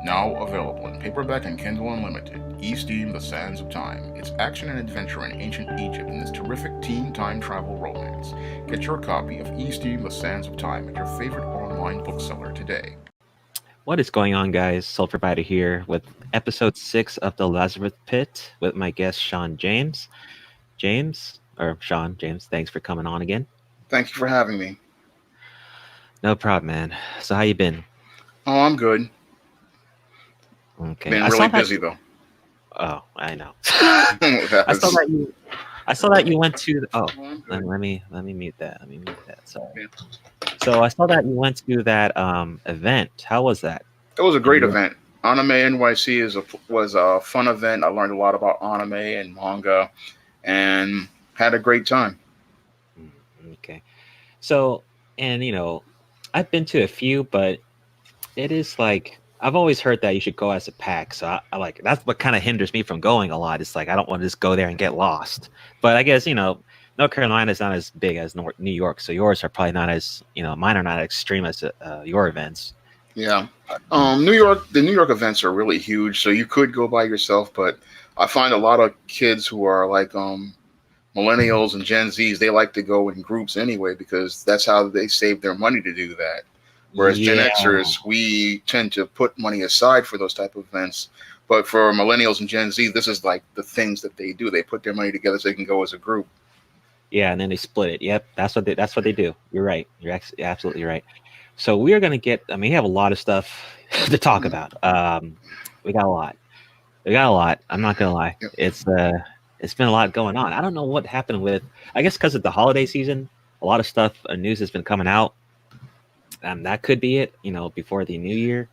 Now available in paperback and Kindle Unlimited, E-Steam The Sands of Time. It's action and adventure in ancient Egypt in this terrific teen time travel romance. Get your copy of E-Steam The Sands of Time at your favorite online bookseller today. What is going on, guys? Soul Provider here with episode 6 of the Lazarus Pit with my guest Shawn James. Shawn James, thanks for coming on again. Thank you for having me. No problem, man. So how you been? Oh, I'm good. Okay. Been I saw really that. busy though. Oh, I know. I saw Yes. that you. I saw that you went to. Oh, Oh, I'm let, good. let me let me mute that. Let me mute that. Sorry. Yeah. So I saw that you went to that event. How was that? It was a In great New event. Anime NYC was a fun event. I learned a lot about anime and manga, and had a great time. Okay. So, and I've been to a few, but it is like I've always heard that you should go as a pack. So I like that's what kind of hinders me from going a lot. It's like I don't want to just go there and get lost. But I guess North Carolina is not as big as New York, so yours are probably not as mine are not as extreme as your events. Yeah. Mm. The New York events are really huge, so you could go by yourself, but I find a lot of kids who are like millennials and Gen Zs, they like to go in groups anyway because that's how they save their money to do that. Whereas Gen Yeah. Xers, we tend to put money aside for those type of events. But for millennials and Gen Z, this is like the things that they do. They put their money together so they can go as a group. Yeah, and then they split it. Yep, that's what they do. You're right. You're absolutely right. So we are gonna get. I mean, we have a lot of stuff to talk Mhm. about. We got a lot. We got a lot. I'm not gonna lie. Yep. It's been a lot going on. I don't know what happened with. I guess because of the holiday season, a lot of stuff news has been coming out. That could be it. Before the new year.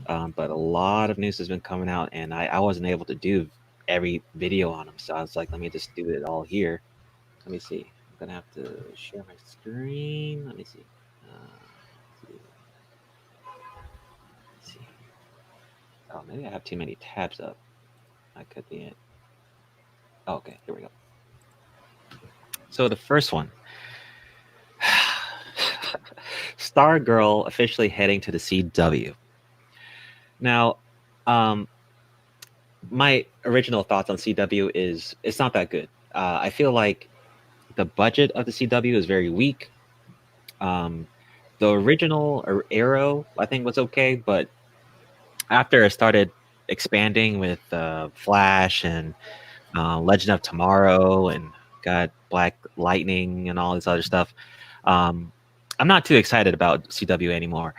But a lot of news has been coming out, and I wasn't able to do every video on them. So I was like, let me just do it all here. Let me see. I'm gonna have to share my screen. Let me see. Let's see. Oh, maybe I have too many tabs up. That could be it. Oh, okay, here we go. So the first one, Stargirl officially heading to the CW. Now, um, my original thoughts on CW is it's not that good. I feel like the budget of the CW is very weak. Um, the original Arrow, I think, was okay, but after it started expanding with Flash and Legend of Tomorrow and got Black Lightning and all this other stuff, um, I'm not too excited about CW anymore.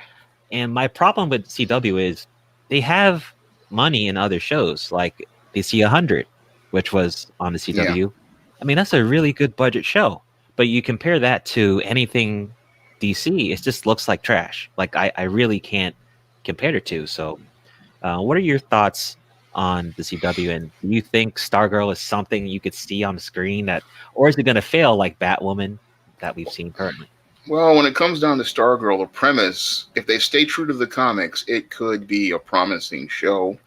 And my problem with CW is they have money in other shows like DC 100, which was on the Yeah. CW. I mean, that's a really good budget show. But you compare that to anything DC, it just looks like trash. Like I really can't compare the two. So what are your thoughts on the CW? And do you think Stargirl is something you could see on the screen or is it going to fail like Batwoman that we've seen currently? Well, when it comes down to Stargirl, the premise, if they stay true to the comics, it could be a promising show.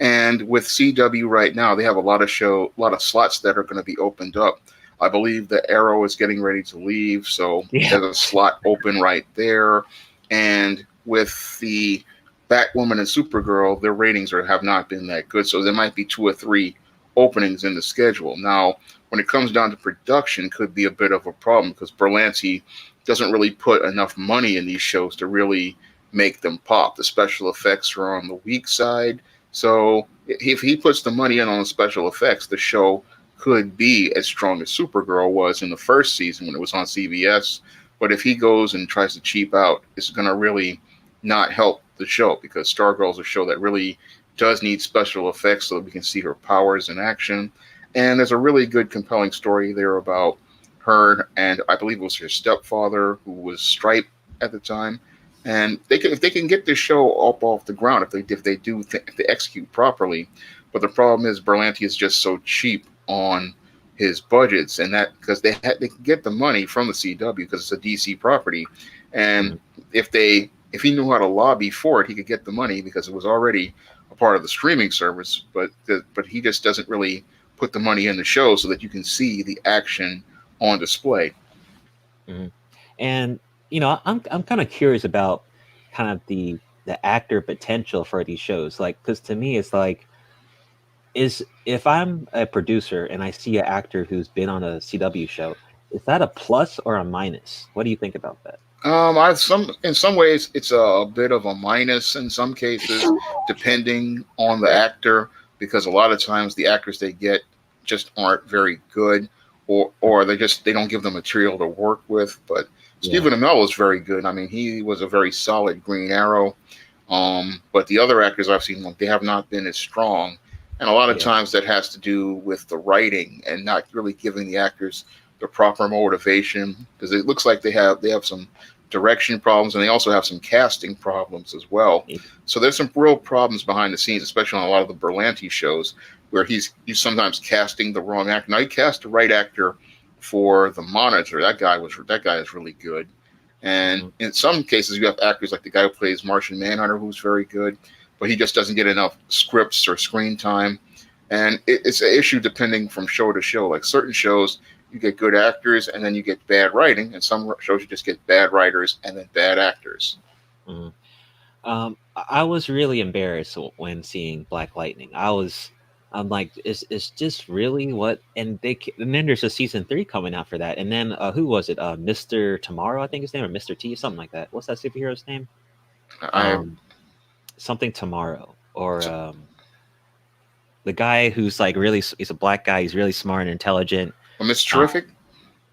And with CW right now, they have a lot of slots that are going to be opened up. I believe the Arrow is getting ready to leave, so Yeah. there's a slot open right there. And with the Batwoman and Supergirl, their ratings have not been that good, so there might be two or three openings in the schedule. Now, when it comes down to production, could be a bit of a problem because Berlanti doesn't really put enough money in these shows to really make them pop. The special effects are on the weak side. So if he puts the money in on the special effects, the show could be as strong as Supergirl was in the first season when it was on CBS. But if he goes and tries to cheap out, it's going to really not help the show because Stargirl is a show that really does need special effects so that we can see her powers in action. And there's a really good, compelling story there about her and I believe it was her stepfather who was Stripe at the time. And if they can get this show up off the ground if they execute properly. But the problem is Berlanti is just so cheap on his budgets, and that because they can get the money from the CW because it's a DC property, and Mhm. if he knew how to lobby for it, he could get the money because it was already a part of the streaming service. But he just doesn't really put the money in the show so that you can see the action on display. Mhm. And I'm kind of curious about kind of the the actor potential for these shows. Like, because to me, it's like, is if I'm a producer and I see an actor who's been on a CW show, is that a plus or a minus? What do you think about that? I some in some ways it's a bit of a minus in some cases, depending on the actor, because a lot of times the actors they get just aren't very good, or they don't give them material to work with. But Yeah, Stephen Amell was very good. I mean, he was a very solid Green Arrow. But the other actors I've seen, they have not been as strong, and a lot of yeah, times that has to do with the writing and not really giving the actors the proper motivation, because it looks like they have some direction problems, and they also have some casting problems as well. yeah. So there's some real problems behind the scenes, especially on a lot of the Berlanti shows, where he's sometimes casting the wrong actor. Now he cast the right actor for the Monitor. That guy is really good. And Mhm. in some cases, you have actors like the guy who plays Martian Manhunter, who's very good, but he just doesn't get enough scripts or screen time. And it's an issue depending from show to show. Like certain shows, you get good actors and then you get bad writing, and some shows you just get bad writers and then bad actors. Mhm. I was really embarrassed when seeing Black Lightning. I'm like, is just really what? And then there's a season 3 coming out for that. And then who was it? Mr. Tomorrow, I think his name, or Mr. T, something like that. What's that superhero's name? I Um, Something Tomorrow, or the guy who's like he's a black guy. He's really smart and intelligent. Miss Uh, Terrific.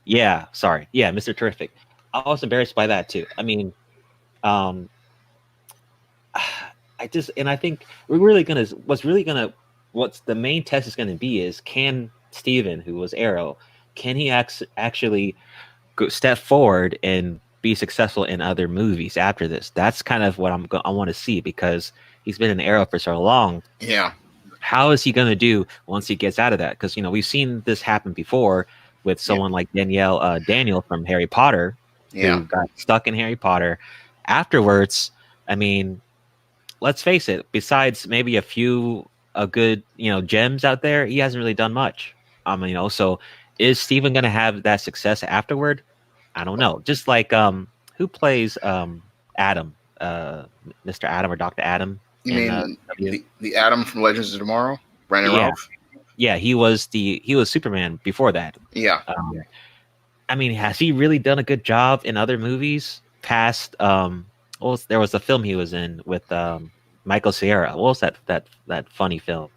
yeah, sorry, yeah, Mr. Terrific. I was embarrassed by that too. I mean, um, I think what's the main test is gonna be is, can Steven, who was Arrow, can he actually step forward and be successful in other movies after this? That's kind of what I want to see, because he's been in Arrow for so long. Yeah, How is he going to do once he gets out of that? Because we've seen this happen before with yeah, someone like Daniel from Harry Potter, yeah. who got stuck in Harry Potter. Afterwards, I mean, let's face it. Besides maybe a few good gems out there, he hasn't really done much. So is Steven going to have that success afterward? I don't know. Just like who plays Adam, Mr. Adam or Doctor Adam You in mean W? the Atom from Legends of Tomorrow, Brandon Yeah, Routh? yeah, he was Superman before that. Yeah, I mean, has he really done a good job in other movies past? There was a film he was in with Michael Cera. What was that funny film?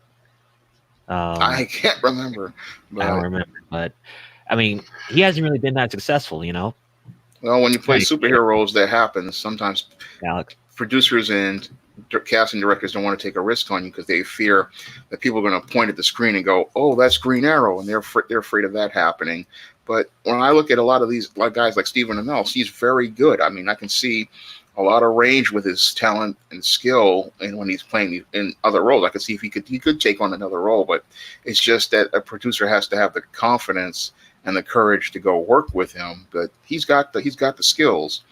I Um, can't remember, I don't but remember, but I mean, he hasn't really been that successful. well, when you play Trying to get superhero roles, that happens. Sometimes Alex. producers and casting directors don't want to take a risk on you because they fear that people are going to point at the screen and go, "Oh, that's Green Arrow," and they're afraid of that happening. But when I look at a lot of these guys like Stephen Amell, he's very good. I mean, I can see a lot of range with his talent and skill, and when he's playing in other roles, I could see if he could take on another role. But it's just that a producer has to have the confidence and the courage to go work with him. But he's got the skills,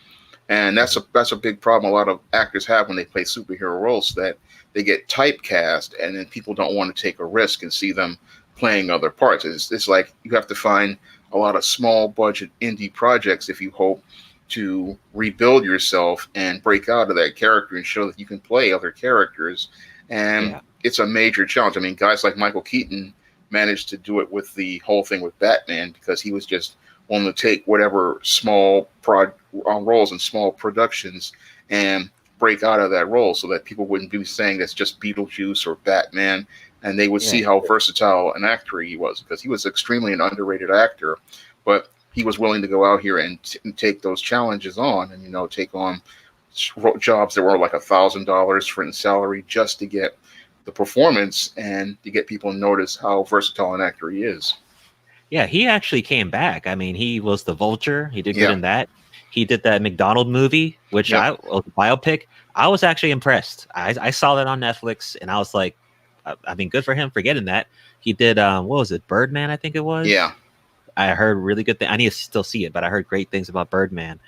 and that's a big problem a lot of actors have when they play superhero roles, that they get typecast, and then people don't want to take a risk and see them playing other parts. It's like you have to find a lot of small budget indie projects if you hope to rebuild yourself and break out of that character and show that you can play other characters. And Yeah, it's a major challenge. I mean, guys like Michael Keaton managed to do it with the whole thing with Batman, because he was just willing to take whatever small roles and small productions and break out of that role, so that people wouldn't be saying that's just Beetlejuice or Batman, and they would yeah, see how versatile an actor he was, because he was extremely an underrated actor. But he was willing to go out here and take those challenges on, and take on jobs that were like $1,000 for in salary, just to get the performance and to get people to notice how versatile an actor he is. yeah. He actually came back. I mean, he was the Vulture. He did good Yeah. in that. He did that McDonald movie, which Yep. I was a biopic. I was actually impressed. I saw that on Netflix, and I was like, I mean, good for him for getting that. He did what was it, Birdman? I think it was. Yeah. I heard really good things. I need to still see it, but I heard great things about Birdman.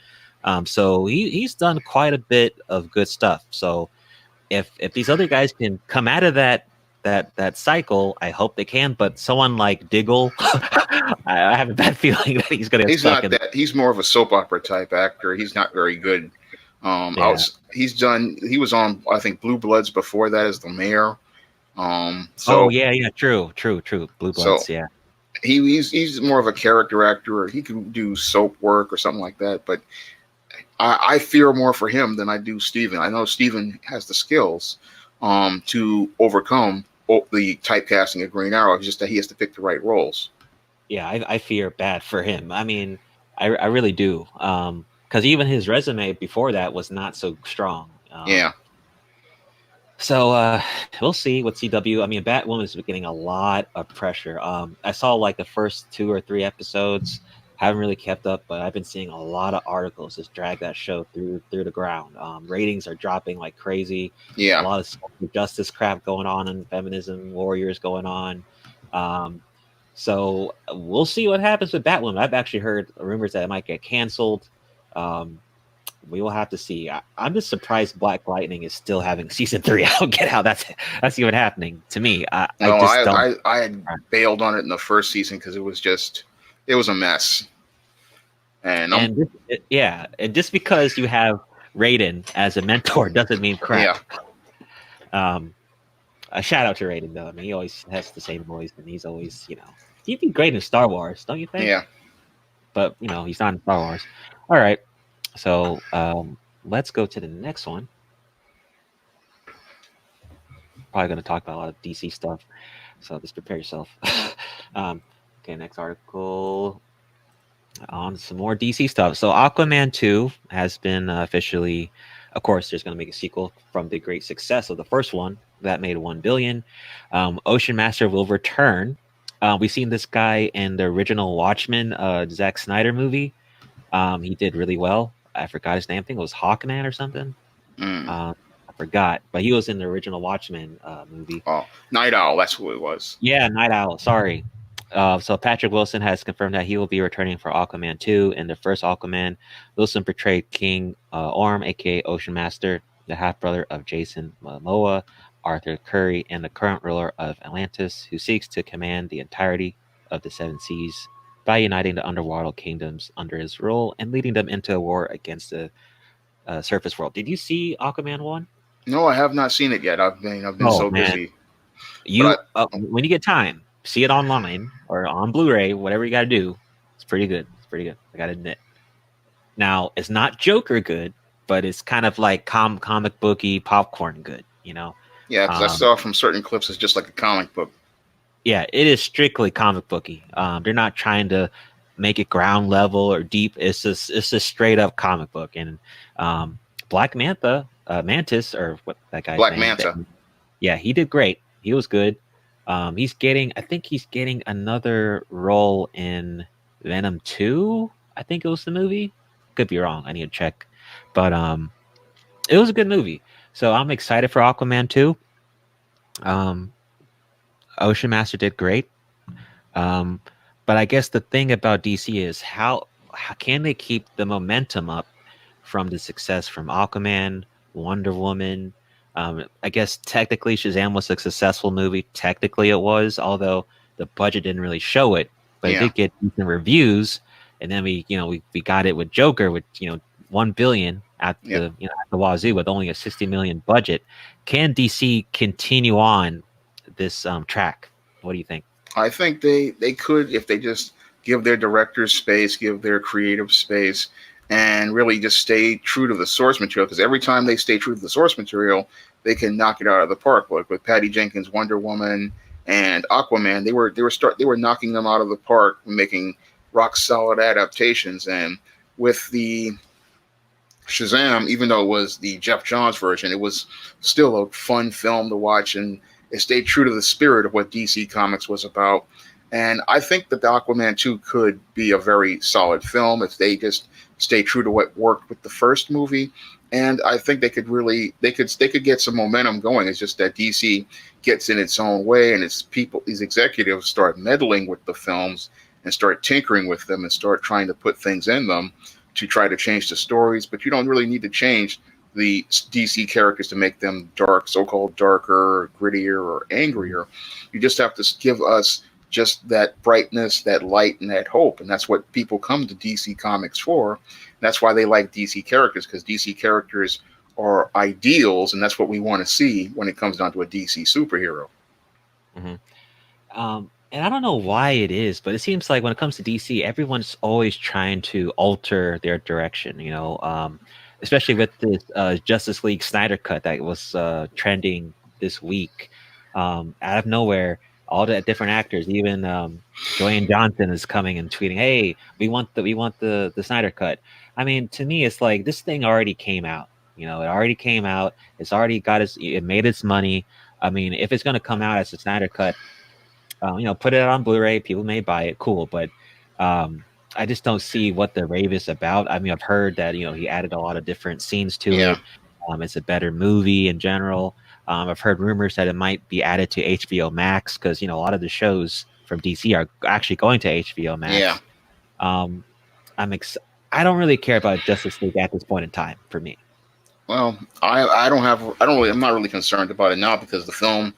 So he's done quite a bit of good stuff. So if these other guys can come out of that cycle, I hope they can. But someone like Diggle, I have a bad feeling that he's going to get He's stuck not in. that. He's more of a soap opera type actor. He's not very good Yeah. He was on, I think, Blue Bloods before that as the mayor. Oh So yeah, yeah. True. Blue so Bloods. Yeah. he's more of a character actor, or he can do soap work or something like that. But I fear more for him than I do Steven. I know Steven has the skills to overcome the typecasting of Green Arrow. It's just that he has to pick the right roles. Yeah, I fear bad for him. I mean, I really do. Because even his resume before that was not so strong. Yeah, So we'll see with CW. I mean, Batwoman is getting a lot of pressure. I saw like the first 2 or 3 episodes. Haven't really kept up, but I've been seeing a lot of articles just drag that show through the ground. Ratings are dropping like crazy. A yeah. lot of social justice crap going on and feminism warriors going on. Um, so we'll see what happens with Batwoman. I've actually heard rumors that it might get canceled. Um, we will have to see. I'm just surprised Black Lightning is still having season 3. I don't get how that's even happening to me. I No, just don't. I had bailed on it in the first season because it was a mess. And And yeah, and just because you have Raiden as a mentor doesn't mean crap. yeah, Um, a shout out to Raiden though. I mean, he always has the same voice, and he's always, he'd be great in Star Wars, don't you think? yeah. But he's not in Star Wars. All right, so let's go to the next one. Probably going to talk about a lot of DC stuff, so just prepare yourself. Okay, next article on some more DC stuff. So Aquaman 2 has been officially, of course, there's going to make a sequel from the great success of the first one that made 1 billion. Ocean Master will return. We've seen this guy in the original Watchmen, Zack Snyder movie. He did really well. I forgot his name. I think it was Hawkman or something. Mm. I forgot, but he was in the original Watchmen movie. Oh, Night Owl. That's who it was. Yeah, Night Owl. Sorry. So Patrick Wilson has confirmed that he will be returning for Aquaman 2. In the first Aquaman, Wilson portrayed King Orm, aka Ocean Master, the half brother of Jason Momoa, Arthur Curry, and the current ruler of Atlantis, who seeks to command the entirety of the Seven Seas by uniting the underwater kingdoms under his rule and leading them into a war against the surface world. Did you see Aquaman 1? No, I have not seen it yet. I've been Oh so man, busy. you But when you get time, see it online or on Blu-ray, whatever you got to do. It's pretty good. It's pretty good. I gotta admit. Now it's not Joker good, but it's kind of like comic booky popcorn good. yeah, because I Um, saw from certain clips it's just like a comic book. yeah, it is strictly comic booky. They're not trying to make it ground level or deep. It's just straight up comic book. And Black Mantis, or what that guy's Black name? Manta. Yeah, he did great. He was good. I think he's getting another role in Venom 2. I think it was the movie. Could be wrong. I need to check. But it was a good movie. So I'm excited for Aquaman 2. Um, Ocean Master did great. Um, but I guess the thing about DC is how can they keep the momentum up from the success from Aquaman, Wonder Woman. I guess technically Shazam was a successful movie. Technically it was, although the budget didn't really show it, but it Yeah, did get decent reviews. And then we got it with Joker with 1 billion at yeah. at the wazoo with only a 60 million budget. Can DC continue on this track? What do you think? I think they could if they just give their directors space, give their creative space, and really just stay true to the source material. Because every time they stay true to the source material, they can knock it out of the park. Like with Patty Jenkins' Wonder Woman and Aquaman, they were knocking them out of the park, making rock solid adaptations. And with the Shazam, even though it was the Jeff Johns version, it was still a fun film to watch, and it stayed true to the spirit of what DC Comics was about. And I think that the Aquaman 2 could be a very solid film if they just stay true to what worked with the first movie. And I think they could get some momentum going. It's just that DC gets in its own way, and its people, these executives, start meddling with the films and start tinkering with them and start trying to put things in them to try to change the stories. But you don't really need to change the DC characters to make them dark, so-called darker, grittier, or angrier. You just have to give us just that brightness, that light, and that hope. And that's what people come to DC Comics for. That's why they like DC characters, because DC characters are ideals, and that's what we want to see when it comes down to a DC superhero. Hmm. And I don't know why it is, but it seems like when it comes to DC, everyone's always trying to alter their direction. Especially with this Justice League Snyder cut that was trending this week. Out of nowhere, all the different actors, even Dwayne Johnson, is coming and tweeting, "Hey, we want the Snyder cut." I mean, to me, it's like this thing already came out. It already came out. It's already it made its money. I mean, if it's going to come out as a Snyder cut, put it on Blu-ray. People may buy it, cool, but um, I just don't see what the rave is about. I mean, I've heard that he added a lot of different scenes to Yeah, it. It's a better movie in general. I've heard rumors that it might be added to HBO Max because a lot of the shows from DC are actually going to HBO yeah. Max. Um, I'm ex- I don't really care about Justice League at this point in time for me. Well, I don't really, I'm not really concerned about it now because the film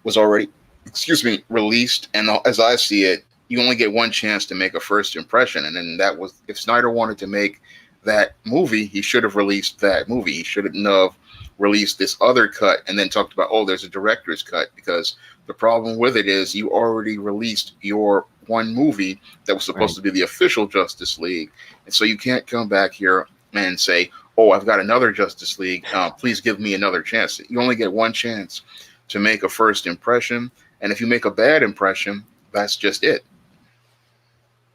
was already, excuse me, released, and as I see it, you only get one chance to make a first impression, and then that was if Snyder wanted to make that movie, he should have released that movie. He shouldn't have released this other cut and then talked about, oh, there's a director's cut, because the problem with it is you already released your one movie that was supposed Right. to be the official Justice League, and so you can't come back here and say, oh, I've got another Justice League. Please give me another chance. You only get one chance to make a first impression, and if you make a bad impression, that's just it.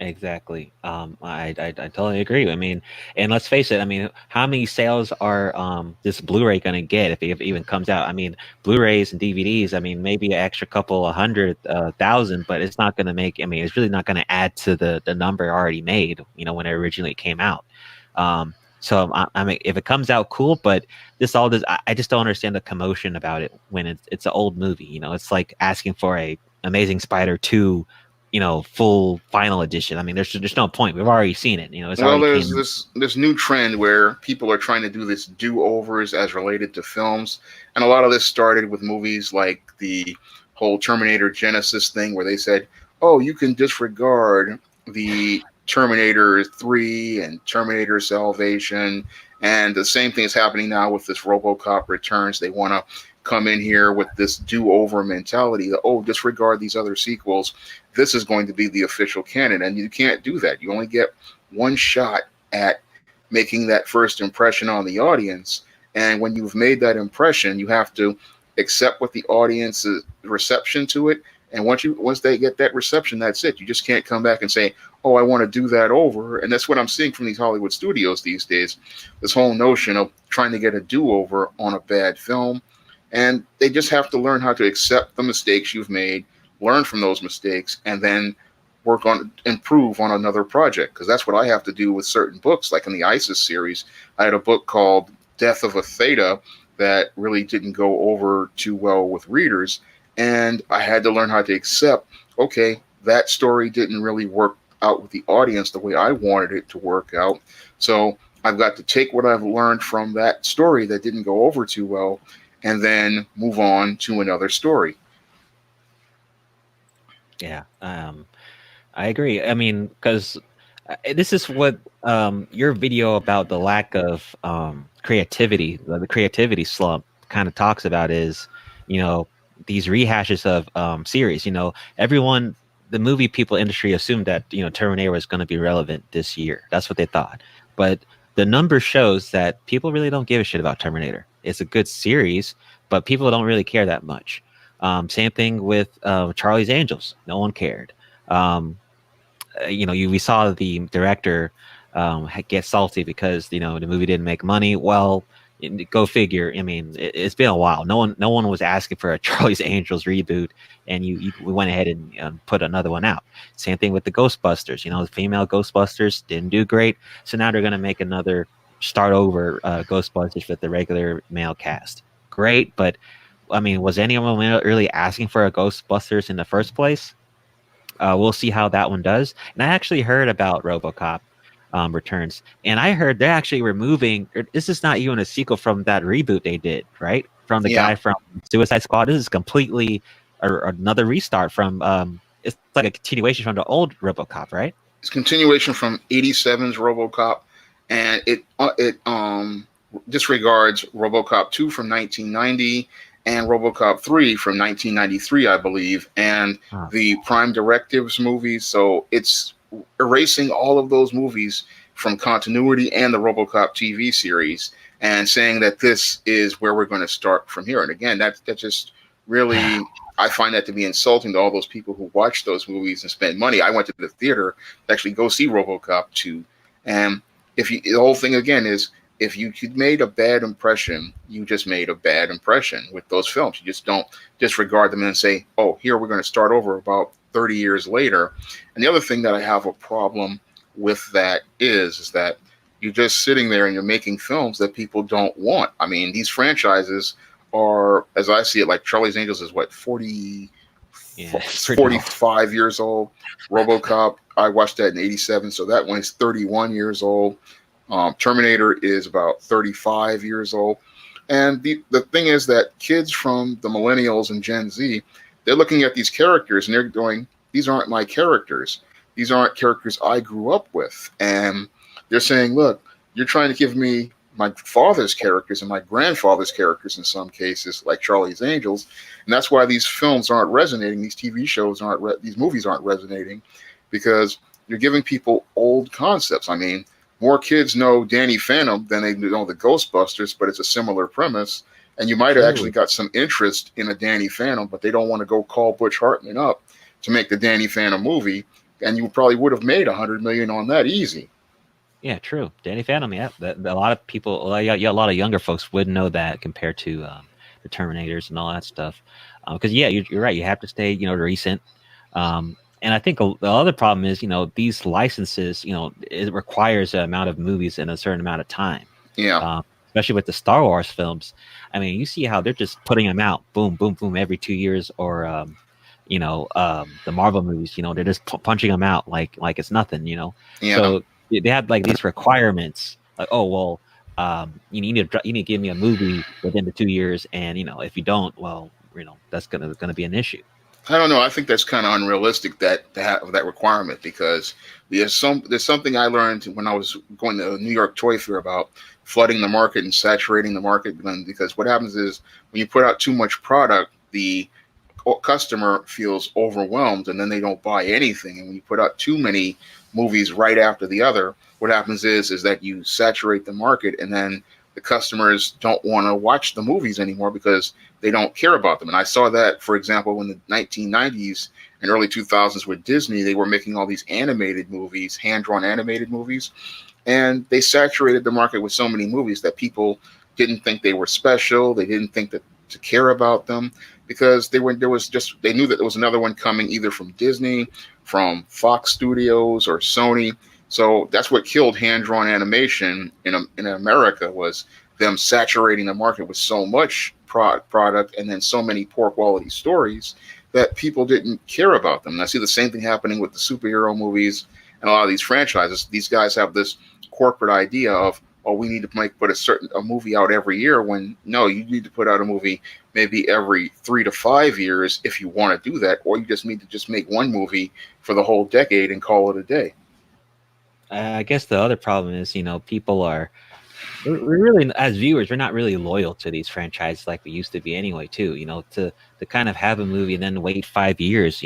Exactly. I totally agree. I mean, and let's face it. I mean, how many sales are this Blu-ray going to get if it even comes out? I mean, Blu-rays and DVDs. I mean, maybe an extra couple of hundred thousand, but it's not going to make. I mean, it's really not going to add to the number already made. When it originally came out. So I mean, if it comes out, cool. But I just don't understand the commotion about it when it's an old movie. It's like asking for a Amazing Spider 2 full final edition. I mean, there's no point. We've already seen it. It's Well, already there's came. this new trend where people are trying to do this do-overs as related to films, and a lot of this started with movies like the whole Terminator Genesis thing, where they said, "Oh, you can disregard the Terminator 3 and Terminator Salvation," and the same thing is happening now with this RoboCop Returns. They want to come in here with this do-over mentality that, oh, disregard these other sequels. This is going to be the official canon, and you can't do that. You only get one shot at making that first impression on the audience. And when you've made that impression, you have to accept what the audience's reception to it. And once they get that reception, that's it. You just can't come back and say, "Oh, I want to do that over." And that's what I'm seeing from these Hollywood studios these days. This whole notion of trying to get a do-over on a bad film, and they just have to learn how to accept the mistakes you've made, learn from those mistakes, and then work on improve on another project, because that's what I have to do with certain books. Like in the ISIS series, I had a book called Death of a Theta that really didn't go over too well with readers, and I had to learn how to accept, okay, that story didn't really work out with the audience the way I wanted it to work out. So I've got to take what I've learned from that story that didn't go over too well and then move on to another story. Yeah. I agree. I mean, because this is what your video about the lack of creativity, the creativity slump, kind of talks about is, you know, these rehashes of series. Everyone, the movie people industry assumed that Terminator was going to be relevant this year. That's what they thought, but the number shows that people really don't give a shit about Terminator. It's a good series, but people don't really care that much. Same thing with Charlie's Angels. No one cared. Um, we saw the director get salty because the movie didn't make money. Well, go figure. I mean, it's been a while. No one was asking for a Charlie's Angels reboot, and you we went ahead and put another one out. Same thing with the Ghostbusters. The female Ghostbusters didn't do great, so now they're going to make another start over Ghostbusters with the regular male cast. Great, but I mean, was anyone really asking for a Ghostbusters in the first place? We'll see how that one does. And I actually heard about RoboCop Returns, and I heard they're actually removing. This is not even a sequel from that reboot they did, right? From the Yeah, guy from Suicide Squad. This is completely another restart from. It's like a continuation from the old RoboCop, right? it's continuation from '87's RoboCop, and it disregards RoboCop 2 from 1990 and RoboCop 3 from 1993, I believe, and Oh, the Prime Directives movies. So it's erasing all of those movies from continuity and the RoboCop TV series, and saying that this is where we're going to start from here. And again, that just really, I find that to be insulting to all those people who watch those movies and spend money. I went to the theater to actually go see RoboCop 2, and if you, the whole thing again is, if you made a bad impression, you just made a bad impression with those films. You just don't disregard them and say, "Oh, here we're going to start over about 30 years later." And the other thing that I have a problem with that is that you're just sitting there and you're making films that people don't want. I mean, these franchises are, as I see it, like Charlie's Angels is what, 40, yeah, it's pretty old. 45 years old. RoboCop, I watched that in 87, so that one is 31 years old. Terminator is about 35 years old. And the thing is that kids from the millennials and Gen Z, they're looking at these characters and they're going, these aren't my characters. These aren't characters I grew up with. And they're saying, look, you're trying to give me my father's characters and my grandfather's characters in some cases, like Charlie's Angels. And that's why these films aren't resonating. These TV shows these movies aren't resonating, because you're giving people old concepts. I mean, more kids know Danny Phantom than they know the Ghostbusters, but it's a similar premise. And you might have actually True. got some interest in a Danny Phantom, but they don't want to go call Butch Hartman up to make the Danny Phantom movie. And you probably would have made $100 million on that easy. Yeah, true. Danny Phantom. Yeah, a lot of people, yeah, a lot of younger folks wouldn't know that compared to the Terminators and all that stuff. Because yeah, you're right. You have to stay, recent. And I think the other problem is, these licenses, it requires an amount of movies in a certain amount of time. Yeah, Especially with the Star Wars films. I mean, you see how they're just putting them out, boom, boom, boom, every 2 years, or the Marvel movies. They're just punching them out like it's nothing. yeah. So they have like these requirements, like, oh well, you need to give me a movie within the 2 years, and if you don't, well, that's gonna be an issue. I don't know. I think that's kind of unrealistic, that to have that requirement, because there's something I learned when I was going to New York Toy Fair about flooding the market and saturating the market. Because what happens is when you put out too much product, the customer feels overwhelmed and then they don't buy anything. And when you put out too many movies right after the other, what happens is that you saturate the market, and then the customers don't want to watch the movies anymore because they don't care about them. And I saw that, for example, in the 1990s and early 2000s with Disney. They were making all these animated movies, hand-drawn animated movies, and they saturated the market with so many movies that people didn't think they were special. They didn't think that to care about them, because they knew that there was another one coming, either from Disney, from Fox Studios, or Sony. So that's what killed hand-drawn animation in America, was them saturating the market with so much product and then so many poor quality stories that people didn't care about them. And I see the same thing happening with the superhero movies and a lot of these franchises. These guys have this corporate idea of, oh, we need to put a movie out every year, when no, you need to put out a movie maybe every 3 to 5 years if you want to do that, or you just need to just make one movie for the whole decade and call it a day. I guess the other problem is, people are we're really, as viewers, we're not really loyal to these franchises like we used to be anyway. Too, to kind of have a movie and then wait 5 years,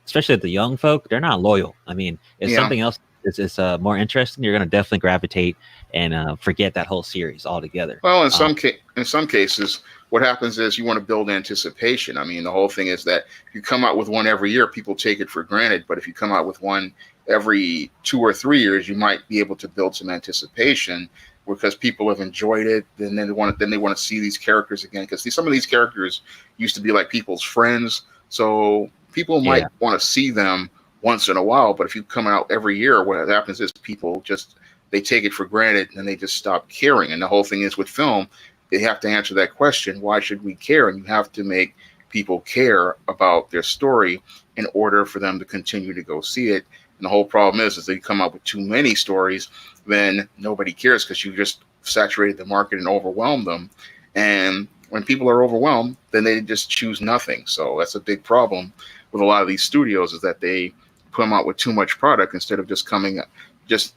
especially the young folk, they're not loyal. I mean, if Yeah. something else is more interesting, you're going to definitely gravitate and forget that whole series altogether. Well, Um, in some cases, what happens is you want to build anticipation. I mean, the whole thing is that if you come out with one every year, people take it for granted. But if you come out with one every 2 or 3 years, you might be able to build some anticipation, because people have enjoyed it. Then they want to see these characters again, because some of these characters used to be like people's friends. So people might yeah, want to see them once in a while. But if you come out every year, what happens is people just, they take it for granted and they just stop caring. And the whole thing is with film, they have to answer that question: why should we care? And you have to make people care about their story in order for them to continue to go see it. And the whole problem is they come up with too many stories, then nobody cares, because you just saturated the market and overwhelmed them. And when people are overwhelmed, then they just choose nothing. So that's a big problem with a lot of these studios, is that they come out with too much product instead of just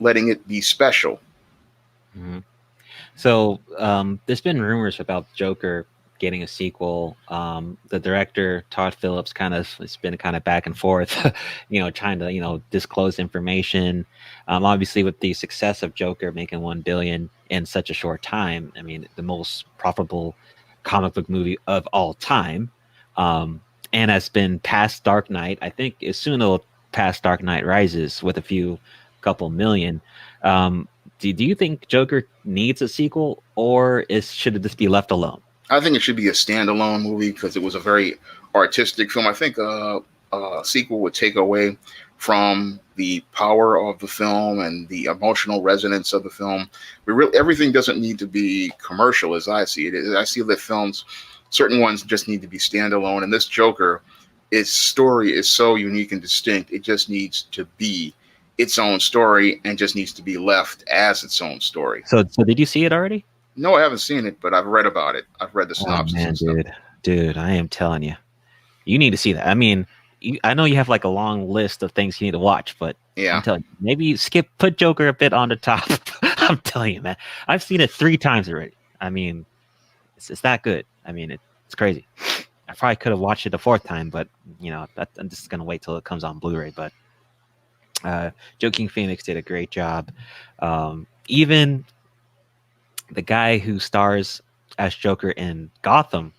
letting it be special. Mhm. So there's been rumors about Joker getting a sequel. The director Todd Phillips kind of it's been kind of back and forth, trying to disclose information. Obviously, with the success of Joker making 1 billion in such a short time, I mean, the most profitable comic book movie of all time, um, and has been past Dark Knight. I think as soon it'll pass Dark Knight Rises with a few couple million. Um, do you think Joker needs a sequel, or should it just be left alone? I think it should be a standalone movie because it was a very artistic film. I think a sequel would take away from the power of the film and the emotional resonance of the film. Everything doesn't need to be commercial, as I see it. I see that films, certain ones, just need to be standalone. And this Joker, its story is so unique and distinct. It just needs to be its own story and just needs to be left as its own story. So did you see it already? No, I haven't seen it, but I've read about it. I've read the Oh synopsis man, and stuff. dude, I am telling you, you need to see that. I mean, I know you have like a long list of things you need to watch, but I'm Yeah, telling you, maybe put Joker a bit on the top. I'm telling you, man, I've seen it 3 times already. I mean, it's that good. I mean, it's crazy. I probably could have watched it the fourth time, but I'm just gonna wait till it comes on Blu-ray. But Joaquin Phoenix did a great job. Even the guy who stars as Joker in Gotham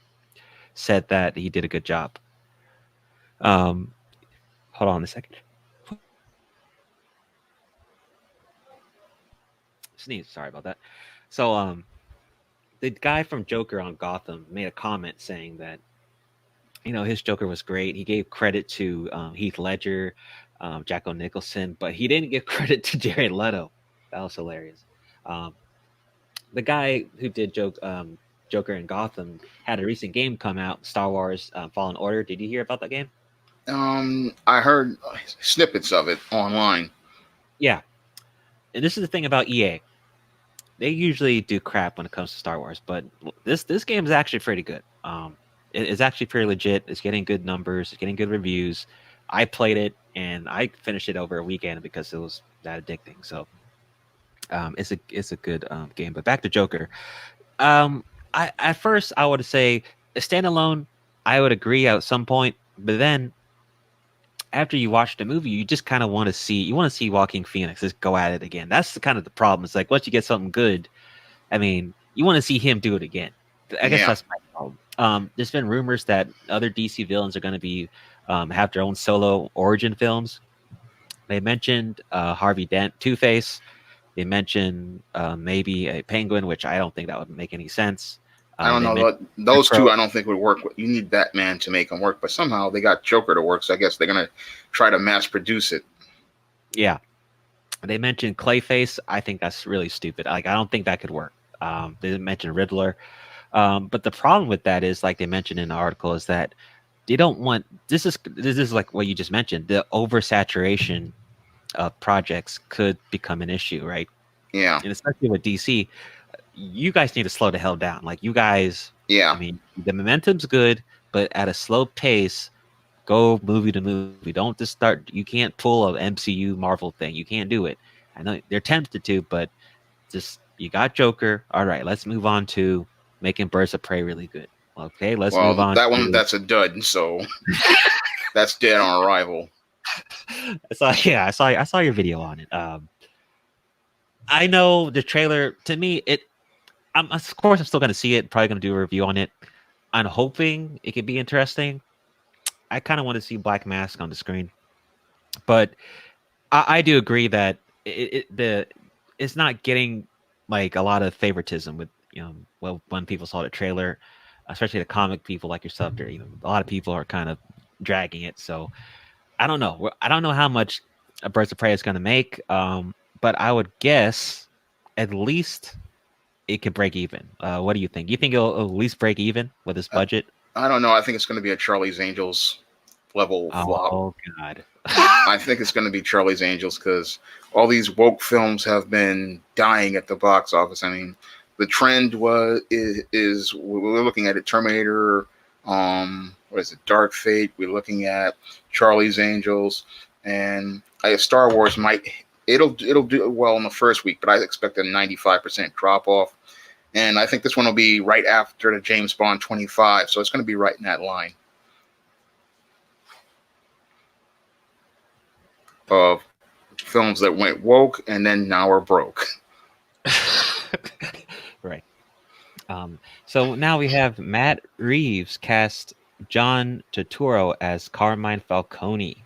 said that he did a good job. Um, hold on a second. Sneeze. Sorry about that. So, the guy from Joker on Gotham made a comment saying that his Joker was great. He gave credit to Heath Ledger, Jack Nicholson, but he didn't give credit to Jared Leto. That was hilarious. Um, the guy who did Joker in Gotham had a recent game come out, Star Wars Fallen Order. Did you hear about that game? I heard snippets of it online. Yeah, and this is the thing about EA. They usually do crap when it comes to Star Wars, but this game is actually pretty good. It's actually pretty legit. It's getting good numbers. It's getting good reviews. I played it and I finished it over a weekend because it was that addicting. So it's a good game. But back to Joker. Um, I at first I would say a standalone. I would agree at some point, but then after you watch the movie, you just kind of want to see Walking Phoenix just go at it again. That's the kind of the problem. It's like once you get something good, I mean, you want to see him do it again. I guess Yeah, that's my problem. There's been rumors that other DC villains are going to be have their own solo origin films. They mentioned Harvey Dent, Two Face. They mentioned maybe a Penguin, which I don't think that would make any sense. I don't They know. mentioned Those Scarecrow. two, I don't think would work. You need Batman to make them work, but somehow they got Joker to work. So I guess they're gonna try to mass produce it. Yeah, they mentioned Clayface. I think that's really stupid. Like I don't think that could work. They didn't mention Riddler. But the problem with that is, like they mentioned in the article, is that they don't want this is like what you just mentioned. The oversaturation of projects could become an issue, right? Yeah, And especially with DC, you guys need to slow the hell down. Like you guys, I yeah. mean, the momentum's good, but at a slow pace. Go movie to movie. Don't just start. You can't pull a MCU Marvel thing. You can't do it. I know they're tempted to, but just you got Joker. All right, let's move on to making Birds of Prey really good. Okay, let's move Well, on that one to. that's a dud. So that's dead on arrival. I saw your video on it. I know the trailer. To me, of course I'm still going to see it. Probably going to do a review on it. I'm hoping it could be interesting. I kind of want to see Black Mask on the screen, but I do agree that it's not getting like a lot of favoritism with well when people saw the trailer, especially the comic people like yourself. There, a lot of people are kind of dragging it. So I don't know. I don't know how much a Birds of Prey is going to make, but I would guess at least it could break even. What do you think? You think it'll at least break even with this I, budget? I don't know. I think it's going to be a Charlie's Angels level flop. Oh God. I think it's going to be Charlie's Angels because all these woke films have been dying at the box office. I mean, the trend is we're looking at it Terminator, what is it, Dark Fate. We're looking at Charlie's Angels, and Star Wars might. It'll do well in the first week, but I expect a 95% drop off. And I think this one will be right after the James Bond 25, so it's going to be right in that line of films that went woke and then now are broke. Right. So now we have Matt Reeves cast John Turturro as Carmine Falcone.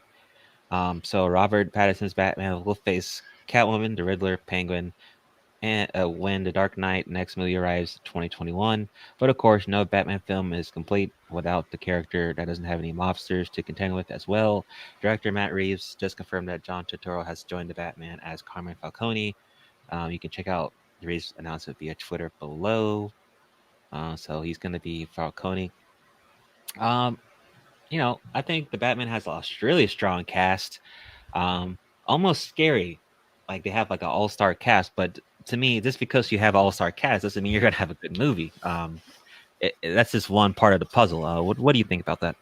So Robert Pattinson's Batman will face Catwoman, the Riddler, Penguin, and when The Dark Knight next movie arrives 2021. But of course, no Batman film is complete without the character that doesn't have any mobsters to contend with as well. Director Matt Reeves just confirmed that John Turturro has joined the Batman as Carmine Falcone. You can check out the Reeves announcement via Twitter below. So he's going to be Falcone. Um, I think the Batman has a really strong cast. Almost scary. Like they have like an all-star cast, but to me, just because you have all-star cast doesn't mean you're gonna have a good movie. That's just one part of the puzzle. What do you think about that?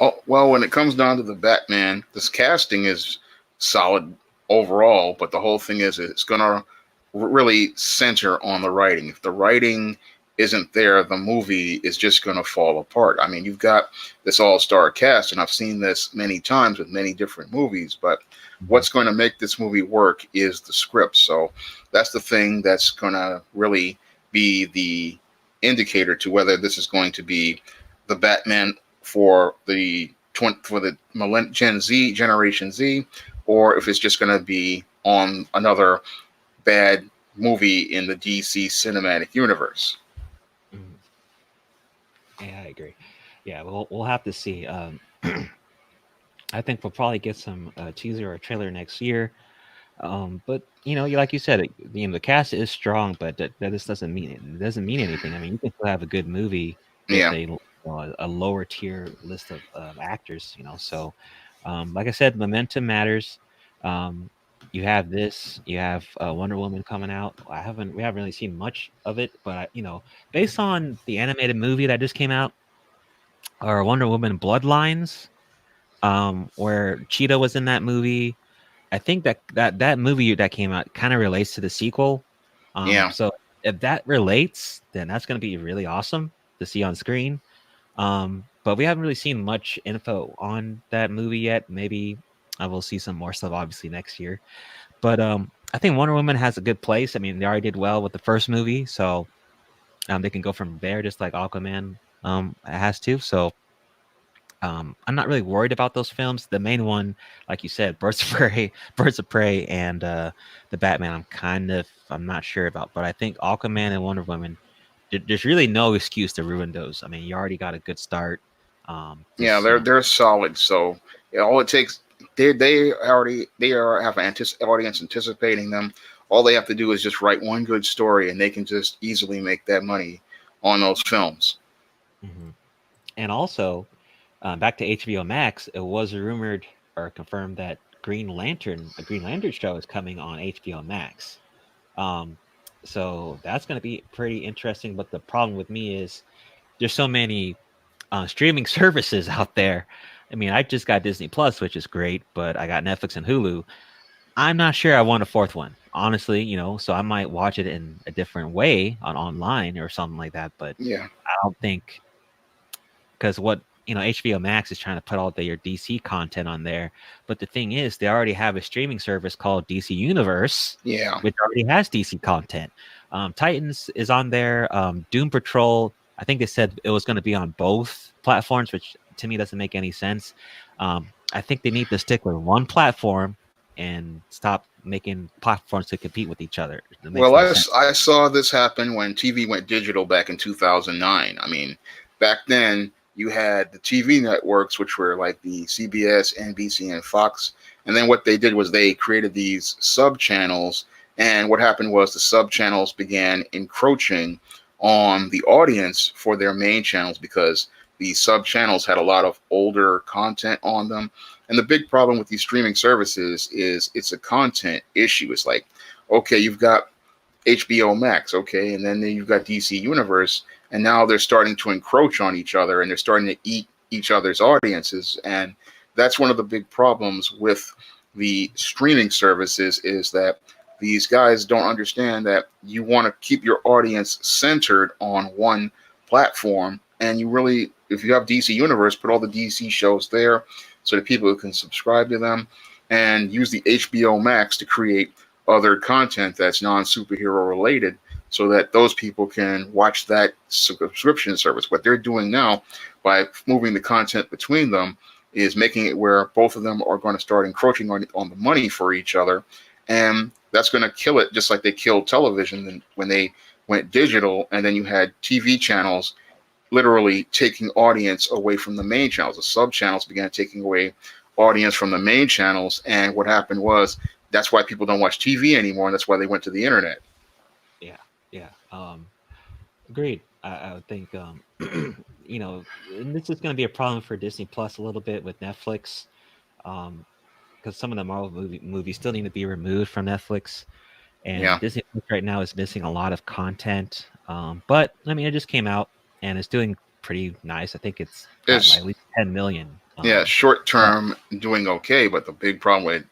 Oh, well, when it comes down to the Batman, this casting is solid overall, but the whole thing is it's going to really center on the writing. If the writing isn't there, the movie is just going to fall apart. I mean, you've got this all-star cast, and I've seen this many times with many different movies, but what's going to make this movie work is the script. So that's the thing that's going to really be the indicator to whether this is going to be the Batman for the Gen Z Generation Z, or if it's just going to be on another bad movie in the DC cinematic universe. Mhm. Yeah, I agree. Yeah, we'll have to see. I think we'll probably get some teaser or trailer next year. But like you said, the cast is strong, but that just doesn't mean anything. I mean, you can still have a good movie with Yeah, a lower tier list of actors. So like I said, momentum matters. Um, you have this, you have Wonder Woman coming out. We haven't really seen much of it, but based on the animated movie that just came out, or Wonder Woman Bloodlines, where Cheetah was in that movie. I think that movie that came out kind of relates to the sequel. yeah, So if that relates, then that's going to be really awesome to see on screen. But we haven't really seen much info on that movie yet. Maybe I will see some more stuff obviously next year. But I think Wonder Woman has a good place. I mean, they already did well with the first movie, so they can go from there, just like Aquaman has to. So I'm not really worried about those films. The main one, like you said, Birds of Prey, and the Batman. I'm not sure about, but I think Aquaman and Wonder Woman. There's really no excuse to ruin those. I mean, you already got a good start. yeah. Just They're solid. So yeah, all it takes they have an audience anticipating them. All they have to do is just write one good story, and they can just easily make that money on those films. Mhm. And also, back to HBO Max, it was rumored or confirmed that a Green Lantern show is coming on HBO Max. Um, so that's going to be pretty interesting. But the problem with me is there's so many streaming services out there. I mean, I just got Disney Plus, which is great, but I got Netflix and Hulu. I'm not sure I want a fourth one, honestly. So I might watch it in a different way on online or something like that. But Yeah, I don't think because what HBO Max is trying to put all their DC content on there. But the thing is, they already have a streaming service called DC Universe, yeah, which already has DC content. Titans is on there. Doom Patrol, I think they said it was going to be on both platforms, which to me doesn't make any sense. I think they need to stick with one platform and stop making platforms to compete with each other. That makes well, no sense. I saw this happen when TV went digital back in 2009. I mean, back then you had the TV networks, which were like the CBS, NBC, and Fox. And then what they did was they created these sub channels. And what happened was the sub channels began encroaching on the audience for their main channels because the sub channels had a lot of older content on them. And the big problem with these streaming services is it's a content issue. It's like, okay, you've got HBO Max, okay, and then you've got DC Universe, and now they're starting to encroach on each other and they're starting to eat each other's audiences, and that's one of the big problems with the streaming services is that these guys don't understand that you want to keep your audience centered on one platform. And you really, if you have DC Universe, put all the DC shows there so that people can subscribe to them, and use the HBO Max to create other content that's non superhero related so that those people can watch that subscription service. What they're doing now by moving the content between them is making it where both of them are going to start encroaching on the money for each other. And that's going to kill it, just like they killed television when they went digital, and then you had TV channels literally taking audience away from the main channels. The sub channels began taking away audience from the main channels, and what happened was that's why people don't watch TV anymore, and that's why they went to the internet. Yeah, yeah. Agreed. I would think, and this is going to be a problem for Disney Plus a little bit with Netflix, because some of the Marvel movies still need to be removed from Netflix, and Yeah, Disney Plus right now is missing a lot of content. But I mean, it just came out and it's doing pretty nice. I think it's gotten like it's at least 10 million. yeah, short But term doing okay, but the big problem with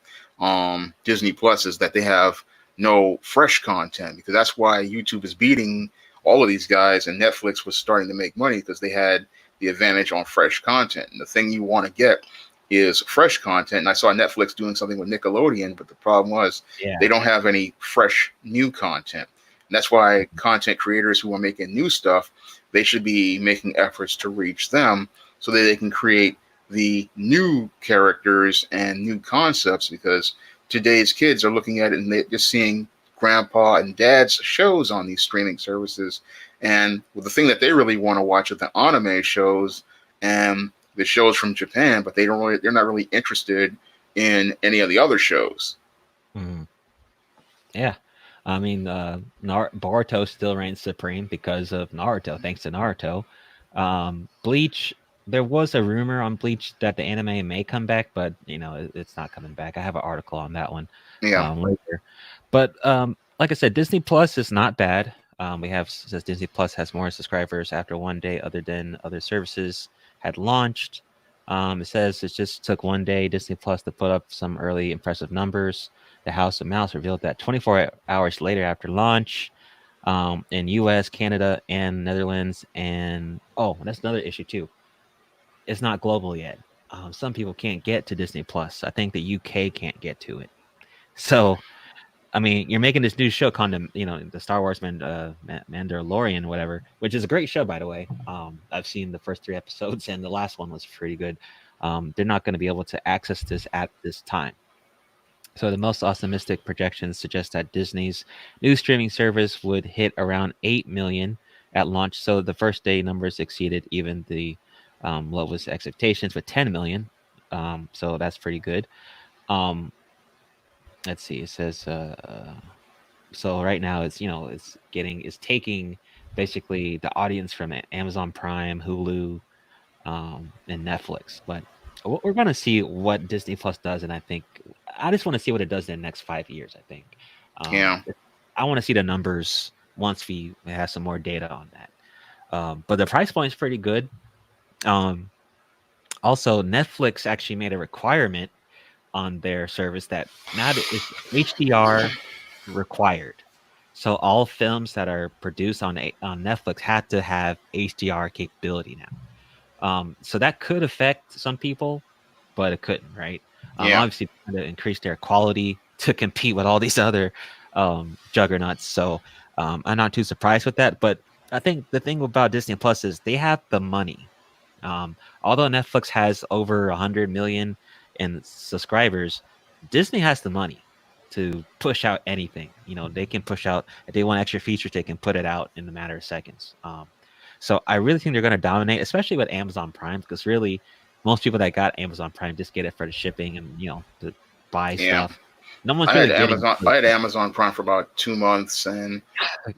Disney Plus is that they have no fresh content, because that's why YouTube is beating all of these guys, and Netflix was starting to make money because they had the advantage on fresh content. And the thing you want to get is fresh content. And I saw Netflix doing something with Nickelodeon, but the problem was yeah, they don't have any fresh new content. And that's why content creators who are making new stuff, they should be making efforts to reach them so that they can create the new characters and new concepts, because today's kids are looking at it and they're just seeing grandpa and dad's shows on these streaming services. And the thing that they really want to watch are the anime shows and the shows from Japan, but they're not really interested in any of the other shows. mhm, yeah. I mean, Boruto still reigns supreme because of Naruto. Thanks to Naruto, Bleach. There was a rumor on Bleach that the anime may come back, but it's not coming back. I have an article on that one Yeah, later. But like I said, Disney Plus is not bad. We have says Disney Plus has more subscribers after one day, other than other services had launched. It says it just took one day Disney Plus to put up some early impressive numbers. The House of Mouse revealed that 24 hours later after launch, in U.S., Canada, and Netherlands, and that's another issue too. It's not global yet. Some people can't get to Disney Plus. I think the UK can't get to it. So I mean, you're making this new show called, the Star Wars Mandalorian, whatever, which is a great show, by the way. I've seen the first 3 episodes, and the last one was pretty good. They're not going to be able to access this at this time. So the most optimistic projections suggest that Disney's new streaming service would hit around 8 million at launch. So the first day numbers exceeded even the lowest expectations with 10 million. So that's pretty good. Um, let's see. It says so right now it's taking basically the audience from Amazon Prime, Hulu, and Netflix. But we're going to see what Disney Plus does, and I just want to see what it does in the next 5 years. I think yeah, I want to see the numbers once we have some more data on that. But the price point is pretty good. Um, Also, Netflix actually made a requirement on their service that now it's HDR required. So all films that are produced on Netflix had to have HDR capability now. So that could affect some people, but it couldn't, right? yeah, Obviously, to increase their quality to compete with all these other juggernauts. So I'm not too surprised with that. But I think the thing about Disney Plus is they have the money. Although Netflix has over 100 million in subscribers, Disney has the money to push out anything. They can push out if they want extra features, they can put it out in a matter of seconds. So I really think they're going to dominate, especially with Amazon Prime, because really most people that got Amazon Prime just get it for the shipping and to buy yeah. stuff. No one's really getting. I had Amazon Prime for about 2 months, and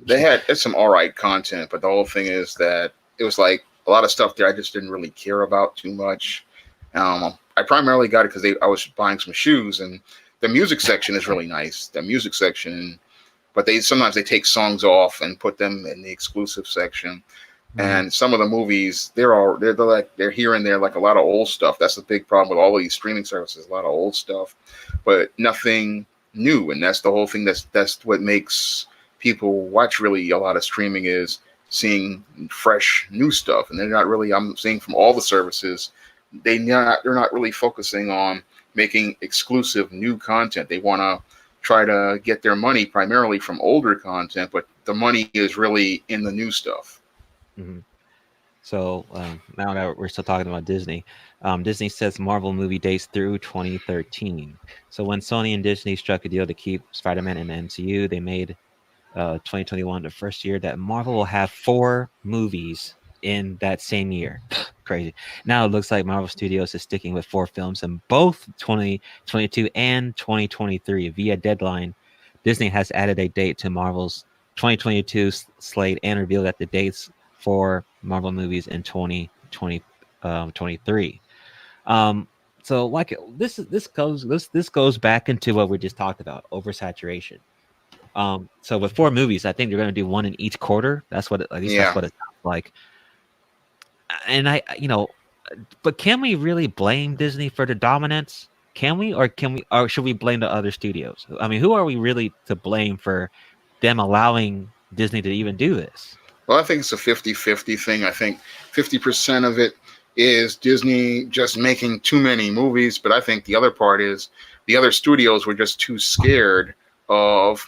they had it's some all right content, but the whole thing is that it was like a lot of stuff there I just didn't really care about too much. I primarily got it because I was buying some shoes, and the music section is really nice. The music section, but they sometimes they take songs off and put them in the exclusive section. Mhm. And some of the movies, they're here and there, like a lot of old stuff. That's the big problem with all of these streaming services, a lot of old stuff, but nothing new. And that's the whole thing. That's what makes people watch really a lot of streaming, is seeing fresh new stuff. And they're not really, I'm seeing from all the services, they're not really focusing on making exclusive new content. They want to try to get their money primarily from older content, but the money is really in the new stuff. Mhm. So now that we're still talking about Disney, Disney sets Marvel movie dates through 2013. So when Sony and Disney struck a deal to keep Spider-Man in the MCU, they made 2021 the first year that Marvel will have 4 movies in that same year. Crazy. Now it looks like Marvel Studios is sticking with 4 films in both 2022 and 2023 via deadline. Disney has added a date to Marvel's 2022 slate and revealed that the dates for Marvel movies in 2023. So like this goes back into what we just talked about, oversaturation. So with 4 movies, I think they're going to do one in each quarter. That's what, at least that's Yeah. what it sounds like. And but can we really blame Disney for the dominance? Can we, or should we blame the other studios? I mean, who are we really to blame for them allowing Disney to even do this? Well, I think it's a 50-50 thing. I think 50% of it is Disney just making too many movies, but I think the other part is the other studios were just too scared of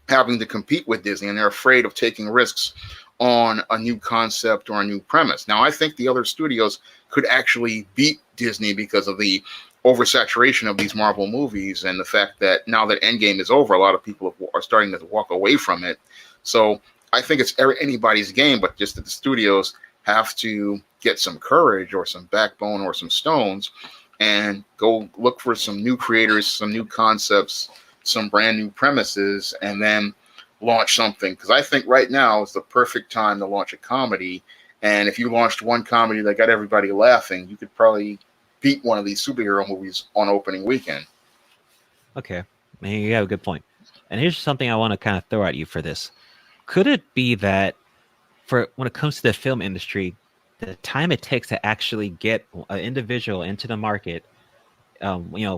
having to compete with Disney, and they're afraid of taking risks on a new concept or a new premise. Now, I think the other studios could actually beat Disney because of the oversaturation of these Marvel movies and the fact that now that Endgame is over, a lot of people are starting to walk away from it. So I think it's anybody's game, but just that the studios have to get some courage or some backbone or some stones and go look for some new creators, some new concepts, some brand new premises, and then launch something. Because I think right now is the perfect time to launch a comedy. And if you launched one comedy that got everybody laughing, you could probably beat one of these superhero movies on opening weekend. Okay, I mean, you have a good point. And here's something I want to kind of throw at you for this. Could it be that for when it comes to the film industry, the time it takes to actually get an individual into the market,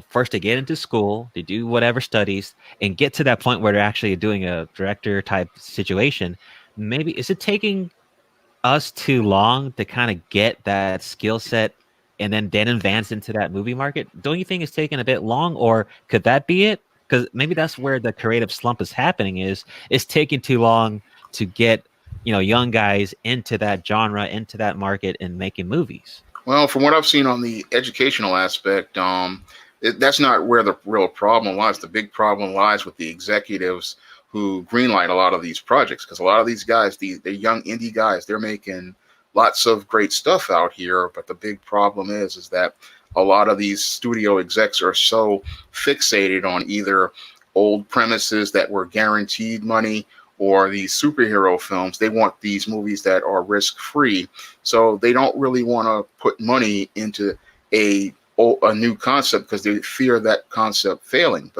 first to get into school, to do whatever studies, and get to that point where they're actually doing a director type situation, maybe is it taking us too long to kind of get that skill set and then advance into that movie market? Don't you think it's taking a bit long, or could that be it? Because maybe that's where the creative slump is happening. Is it's taking too long to get young guys into that genre, into that market, and making movies. Well, from what I've seen on the educational aspect, that's not where the real problem lies. The big problem lies with the executives who greenlight a lot of these projects, because a lot of these guys, the young indie guys, they're making lots of great stuff out here. But the big problem is that a lot of these studio execs are so fixated on either old premises that were guaranteed money or these superhero films. They want these movies that are risk free, so they don't really want to put money into a a new concept because they fear that concept failing.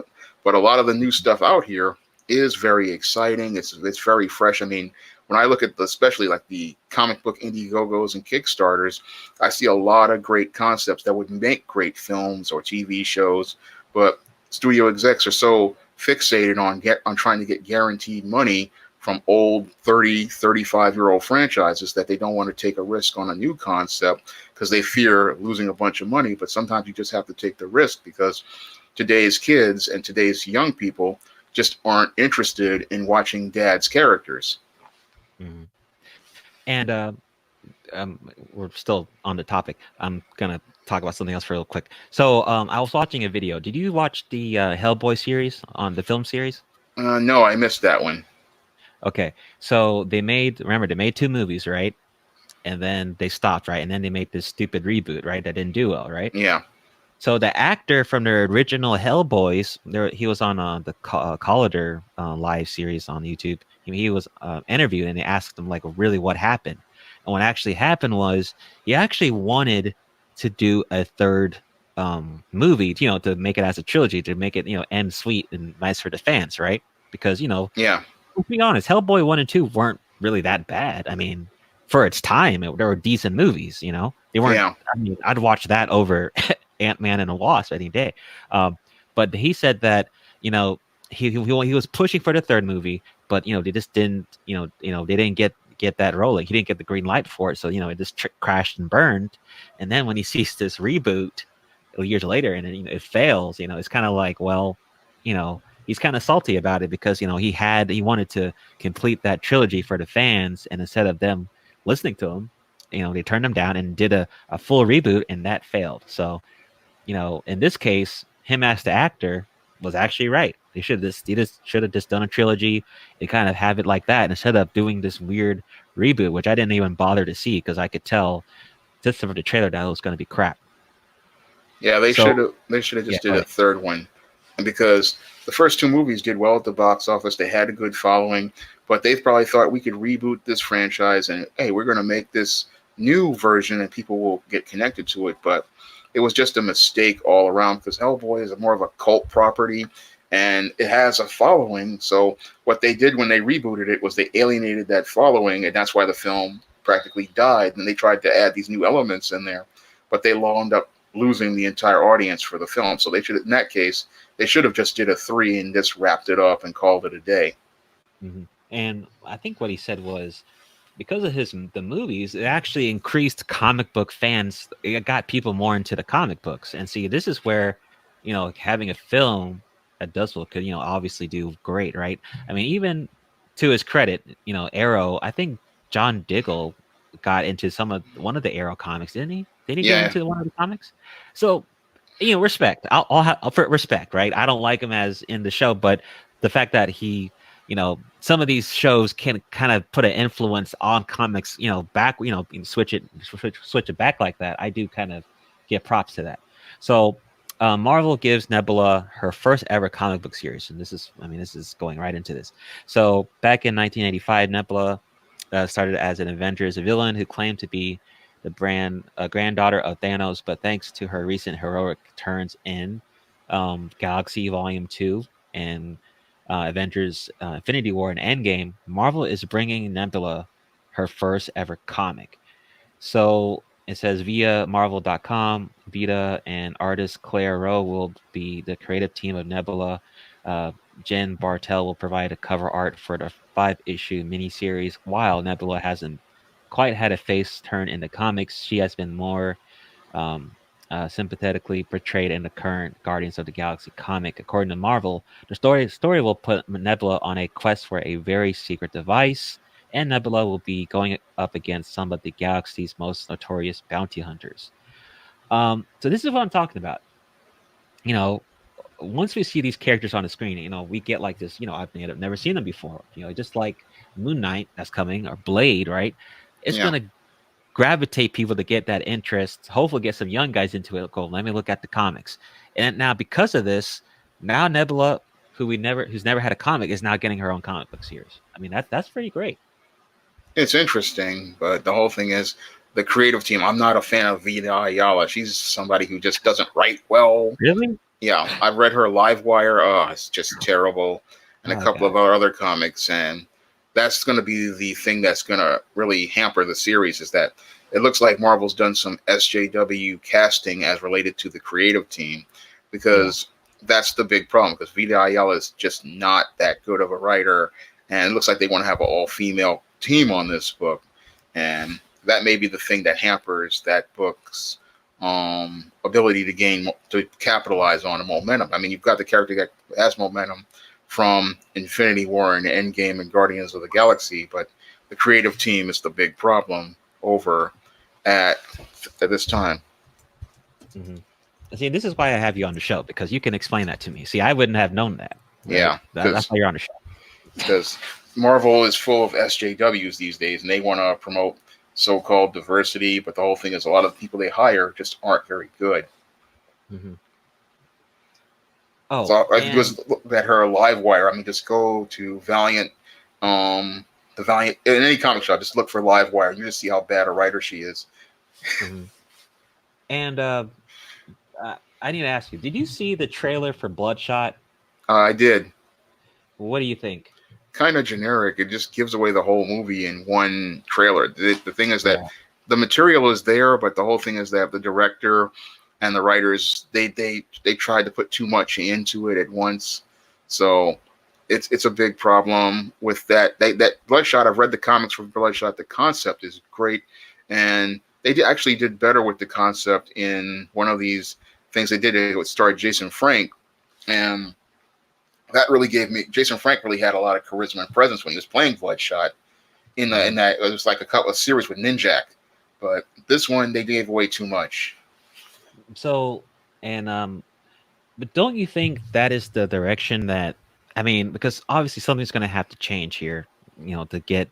But a lot of the new stuff out here is very exciting. It's very fresh. I mean, when I look at especially like the comic book Indiegogos and Kickstarters, I see a lot of great concepts that would make great films or TV shows, but studio execs are so fixated on trying to get guaranteed money from old 30, 35-year-old franchises that they don't want to take a risk on a new concept because they fear losing a bunch of money. But sometimes you just have to take the risk because today's kids and today's young people just aren't interested in watching dad's characters. Mhm. And we're still on the topic. I'm gonna talk about something else real quick. So I was watching a video. Did you watch the Hellboy series on the film series? No, I missed that one. Okay, so they made 2 movies, right? And then they stopped, right? And then they made this stupid reboot, right? That didn't do well, right? Yeah. So the actor from the original Hellboys, he was on the Collider live series on YouTube. He was interviewed, and they asked him like, really, what happened? And what actually happened was he actually wanted to do a third movie, to make it as a trilogy, to make it end sweet and nice for the fans, right? Because Yeah. let's be honest, Hellboy 1 and 2 weren't really that bad. I mean, for its time, they were decent movies. You know, they weren't. Yeah. I mean, I'd watch that over Ant-Man and the Wasp any day. But he said that, you know, he was pushing for the third movie, but you know they just didn't, they didn't get that rolling. He didn't get the green light for it, so you know it just crashed and burned. And then when he sees this reboot years later and you know, it fails, you know, it's kind of like, well, you know, he's kind of salty about it because you know he wanted to complete that trilogy for the fans, and instead of them listening to him, you know, they turned him down and did a full reboot, and that failed. So you know, in this case, him as the actor was actually right. They should have just done a trilogy and kind of have it like that instead of doing this weird reboot, which I didn't even bother to see because I could tell just from the trailer that it was going to be crap. Yeah, they So should have. They should have yeah, just did a third one, and because the first two movies did well at the box office, they had a good following. But they probably thought we could reboot this franchise, and hey, we're going to make this new version, and people will get connected to it. But it was just a mistake all around because Hellboy is more of a cult property, and it has a following. So what they did when they rebooted it was they alienated that following, and that's why the film practically died. And they tried to add these new elements in there, but they wound up losing the entire audience for the film. So they should, in that case, they should have just did a 3 and just wrapped it up and called it a day. mm-hmm. And I think what he said was because of the movies, it actually increased comic book fans. It got people more into the comic books. And see, this is where, you know, having a film that does well could, you know, obviously do great, right? I mean, even to his credit, you know, Arrow, I think John Diggle got into one of the Arrow comics, didn't he? Did he get Yeah, into one of the comics? So, you know, respect. I'll have for respect, right? I don't like him as in the show, but the fact that he, you know, some of these shows can kind of put an influence on comics, you know, back, you know, switch it back like that. I do kind of give props to that. So Marvel gives Nebula her first ever comic book series, and this is going right into this. So back in 1985, Nebula started as an Avengers villain who claimed to be the granddaughter of Thanos, but thanks to her recent heroic turns in Galaxy Volume 2 and Avengers Infinity War and Endgame, Marvel is bringing Nebula her first ever comic. So it says via Marvel.com, Vita and artist Claire Rowe will be the creative team of Nebula. Jen Bartel will provide a cover art for the 5-issue miniseries. While Nebula hasn't quite had a face turn in the comics, she has been more um, sympathetically portrayed in the current Guardians of the Galaxy comic. According to Marvel, the story will put Nebula on a quest for a very secret device, and Nebula will be going up against some of the galaxy's most notorious bounty hunters. So this is what I'm talking about. You know, once we see these characters on the screen, you know, we get like this. You know, I've never seen them before. You know, just like Moon Knight that's coming or Blade, right? It's yeah. gonna gravitate people to get that interest. Hopefully, get some young guys into it. Go, let me look at the comics. And now, because of this, now Nebula, who's never had a comic, is now getting her own comic book series. I mean, that's pretty great. It's interesting, but the whole thing is the creative team. I'm not a fan of Vita Ayala. She's somebody who just doesn't write well. Really? Yeah, I've read her Livewire. Oh, it's just terrible, and a Oh couple god. of our other comics, and that's going to be the thing that's going to really hamper the series. Is that it looks like Marvel's done some SJW casting as related to the creative team, Yeah. because that's the big problem. Because Vita Ayala is just not that good of a writer, and it looks like they want to have an all-female team on this book, and that may be the thing that hampers that book's ability to capitalize on the momentum. I mean, you've got the character that has momentum from Infinity War and Endgame and Guardians of the Galaxy, but the creative team is the big problem over at this time. hmm See, this is why I have you on the show because you can explain that to me. See, I wouldn't have known that. Right? Yeah, That's why you're on the show. because Marvel is full of SJWs these days, and they want to promote so-called diversity, but the whole thing is a lot of the people they hire just aren't very good. hmm Oh, So I and just look at her live wire. I mean, just go to Valiant, the Valiant in any comic shop. Just look for live wire. You just see how bad a writer she is. mhm. and I need to ask you: did you see the trailer for Bloodshot? I did. What do you think? kind of generic. It just gives away the whole movie in one trailer. The thing is that Yeah. the material is there, but the whole thing is that the director and the writers they tried to put too much into it at once. So it's a big problem with that. That Bloodshot. I've read the comics for Bloodshot. The concept is great, and actually did better with the concept in one of these things they did. It starred Jason Frank, and that really gave me Jason Frank really had a lot of charisma and presence when he was playing Bloodshot in Mhm. that it was like a couple of series with Ninjak, but this one they gave away too much. So, and but don't you think that is the direction that, I mean, because obviously something's going to have to change here, to get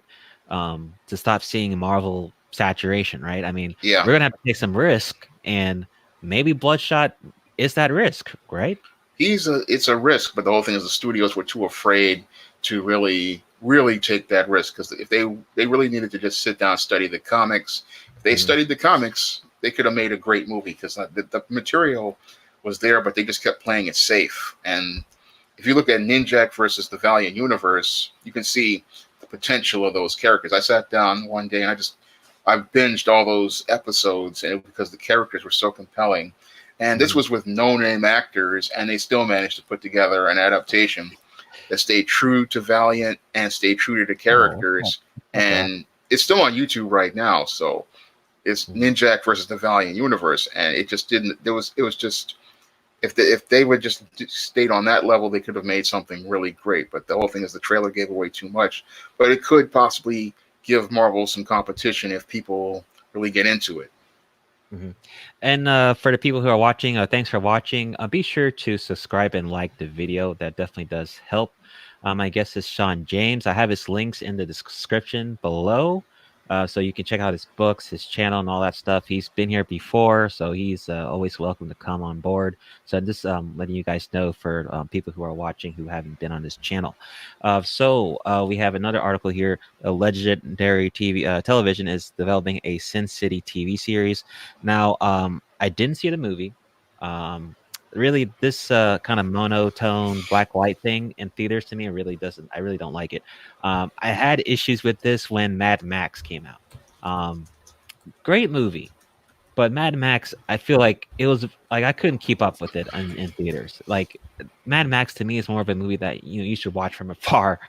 to stop seeing Marvel saturation, right? I mean, Yeah, we're going to have to take some risk, and maybe Bloodshot is that risk, right? it's a risk, but the whole thing is the studios were too afraid to really take that risk because if they really needed to just sit down and study the comics. If they Hmm. studied the comics, they could have made a great movie because the material was there, but they just kept playing it safe. And if you look at Ninjak versus the Valiant Universe, you can see the potential of those characters. I sat down one day and I binged all those episodes and because the characters were so compelling. And this Hmm. was with no name actors, and they still managed to put together an adaptation that stayed true to Valiant and stayed true to the Oh, okay. characters. Okay. And it's still on YouTube right now. So it's Mhm. Ninjak versus the Valiant Universe, and it just didn't. It was just if they would just stayed on that level, they could have made something really great. But the whole thing is the trailer gave away too much. But it could possibly give Marvel some competition if people really get into it. Mhm. And for the people who are watching, thanks for watching. Be sure to subscribe and like the video. That definitely does help. My guest is Shawn James. I have his links in the description below. So you can check out his books, his channel, and all that stuff. He's been here before, so he's always welcome to come on board. So I'm just letting you guys know for people who are watching who haven't been on this channel. We have another article here. A legendary television is developing a Sin City TV series. Now, I didn't see the movie. Um, really, this kind of monotone black white thing in theaters to me really doesn't. I really don't like it. I had issues with this when Mad Max came out. Um, Great movie, but Mad Max, I feel like it was like I couldn't keep up with it in theaters. Like Mad Max to me is more of a movie that you should watch from afar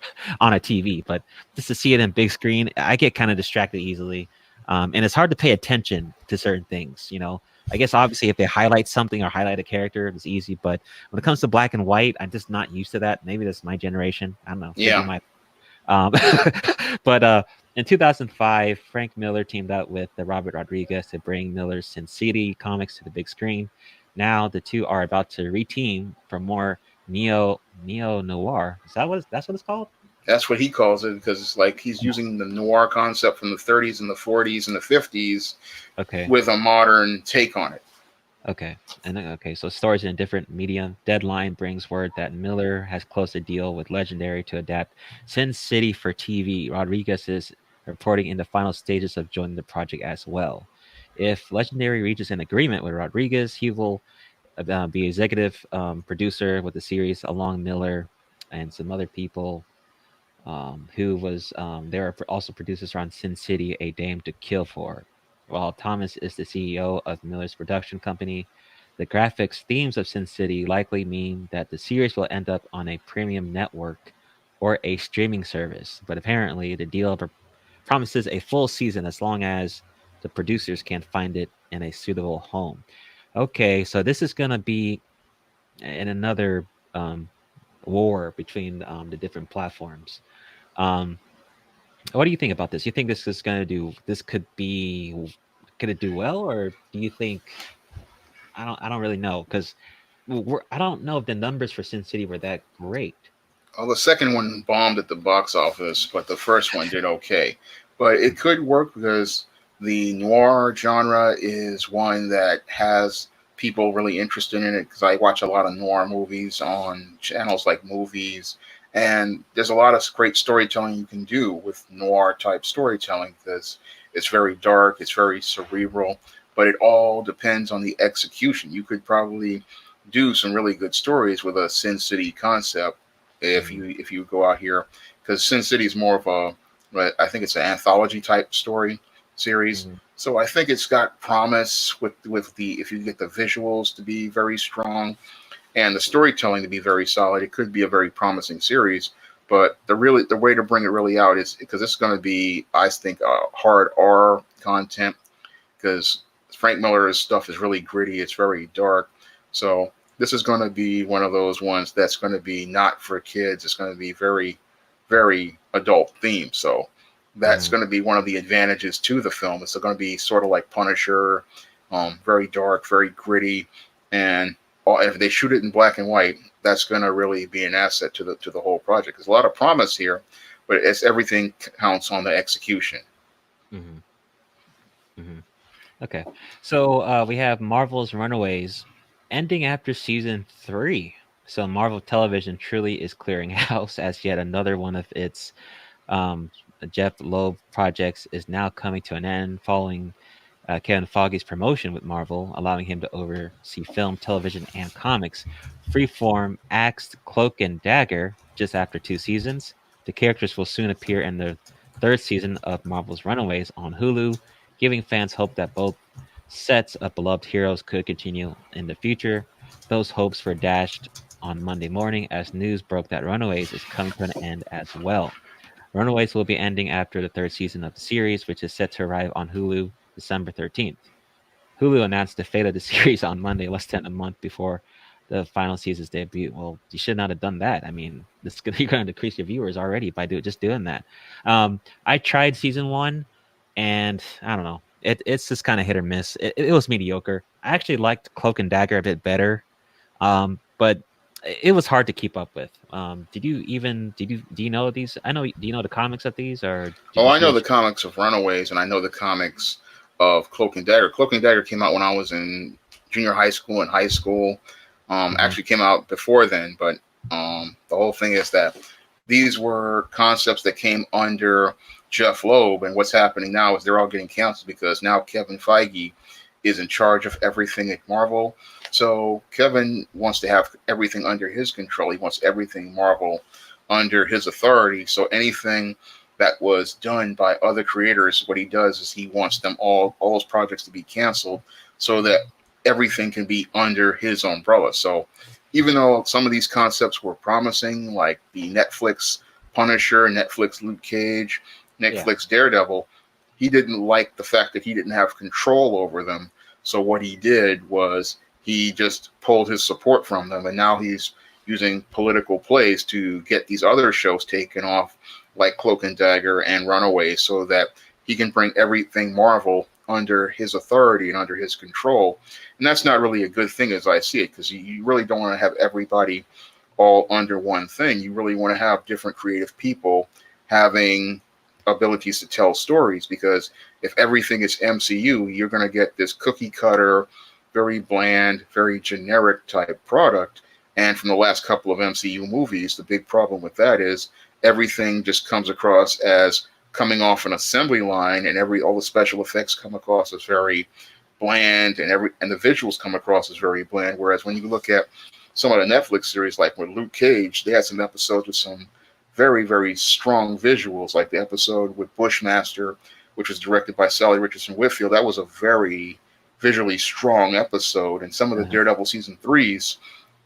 on a TV, but just to see it in big screen, I get kind of distracted easily. And it's hard to pay attention to certain things. I guess obviously if they highlight something or highlight a character, it's easy. But when it comes to black and white, I'm just not used to that. Maybe that's my generation. I don't know. Could be Yeah, my um, but in 2005, Frank Miller teamed up with Robert Rodriguez to bring Miller's Sin City comics to the big screen. Now the two are about to reteam for more neo noir. Is that that's what it's called? that's what he calls it because it's like he's using the noir concept from the 30s and the 40s and the 50s Okay. with a modern take on it. Okay. Okay, so stories in a different medium. Deadline brings word that Miller has closed a deal with Legendary to adapt Sin City for TV. Rodriguez is reporting in the final stages of joining the project as well. If Legendary reaches an agreement with Rodriguez, he will be executive producer with the series along Miller and some other people who was there are also producers on Sin City, A Dame to Kill For. While Thomas is the CEO of Miller's production company, the graphics themes of Sin City likely mean that the series will end up on a premium network or a streaming service. But apparently, the deal promises a full season as long as the producers can find it in a suitable home. Okay, so this is going to be in another war between the different platforms. Um, what do you think about this? You think this is going to do? This could it do well, or do you think I don't really know because I don't know if the numbers for Sin City were that great. Well, the second one bombed at the box office, but the first one did okay. But it could work because the noir genre is one that has people really interested in it. Because I watch a lot of noir movies on channels like Movies, and there's a lot of great storytelling you can do with noir type storytelling because it's very dark, it's very cerebral, but it all depends on the execution. You could probably do some really good stories with a Sin City concept Mm-hmm. if you go out here, because Sin City is more of a, I think it's an anthology type story series. Mm-hmm. So I think it's got promise with the, if you get the visuals to be very strong and the storytelling to be very solid, it could be a very promising series. But the way to bring it really out is because it's going to be, I think, hard R content, because Frank Miller's stuff is really gritty. It's very dark. So this is going to be one of those ones that's going to be not for kids. It's going to be very, very adult themed. So that's Mm-hmm. going to be one of the advantages to the film. It's going to be sort of like Punisher, very dark, very gritty, and if they shoot it in black and white, that's going to really be an asset to the whole project. There's a lot of promise here, but it's everything counts on the execution. Mm-hmm. Mm-hmm. Okay, so we have Marvel's Runaways ending after season 3. So Marvel Television truly is clearing house as yet another one of its um, Jeff Loeb projects is now coming to an end following Kevin Feige's promotion with Marvel, allowing him to oversee film, television, and comics. Freeform axed Cloak and Dagger just after 2 seasons. The characters will soon appear in the third season of Marvel's Runaways on Hulu, giving fans hope that both sets of beloved heroes could continue in the future. Those hopes were dashed on Monday morning as news broke that Runaways is coming to an end as well. Runaways will be ending after the third season of the series, which is set to arrive on Hulu December 13th. Hulu announced the fate of the series on Monday, less than a month before the final season's debut. Well, you should not have done that. I mean, you're going to decrease your viewers already by just doing that. I tried season 1, and I don't know. It's just kind of hit or miss. It was mediocre. I actually liked Cloak and Dagger a bit better, but it was hard to keep up with. Do you know these? I know. Do you know the comics of these, or did Oh, you I see know the the show? comics of Runaways, and I know the comics of Cloak and Dagger. Cloak and Dagger came out when I was in junior high school and high school. Mhm. Actually came out before then, but the whole thing is that these were concepts that came under Jeff Loeb, and what's happening now is they're all getting canceled because now Kevin Feige is in charge of everything at Marvel. So Kevin wants to have everything under his control. He wants everything Marvel under his authority. So anything that was done by other creators, what he does is he wants them all those projects to be canceled so that everything can be under his umbrella. So even though some of these concepts were promising, like the Netflix Punisher, Netflix Luke Cage, Yeah. Netflix Daredevil, he didn't like the fact that he didn't have control over them. So what he did was he just pulled his support from them, and now he's using political plays to get these other shows taken off, like Cloak and Dagger and Runaways, so that he can bring everything Marvel under his authority and under his control. And that's not really a good thing as I see it, because you really don't want to have everybody all under one thing. You really want to have different creative people having abilities to tell stories, because if everything is MCU, you're going to get this cookie cutter, very bland, very generic type product. And from the last couple of MCU movies, the big problem with that is everything just comes across as coming off an assembly line, and every all the special effects come across as very bland, and the visuals come across as very bland. Whereas when you look at some of the Netflix series, like with Luke Cage, they had some episodes with some very, very strong visuals, like the episode with Bushmaster, which was directed by Sally Richardson Whitfield. That was a very visually strong episode. And some of the Uh-huh. Daredevil season threes,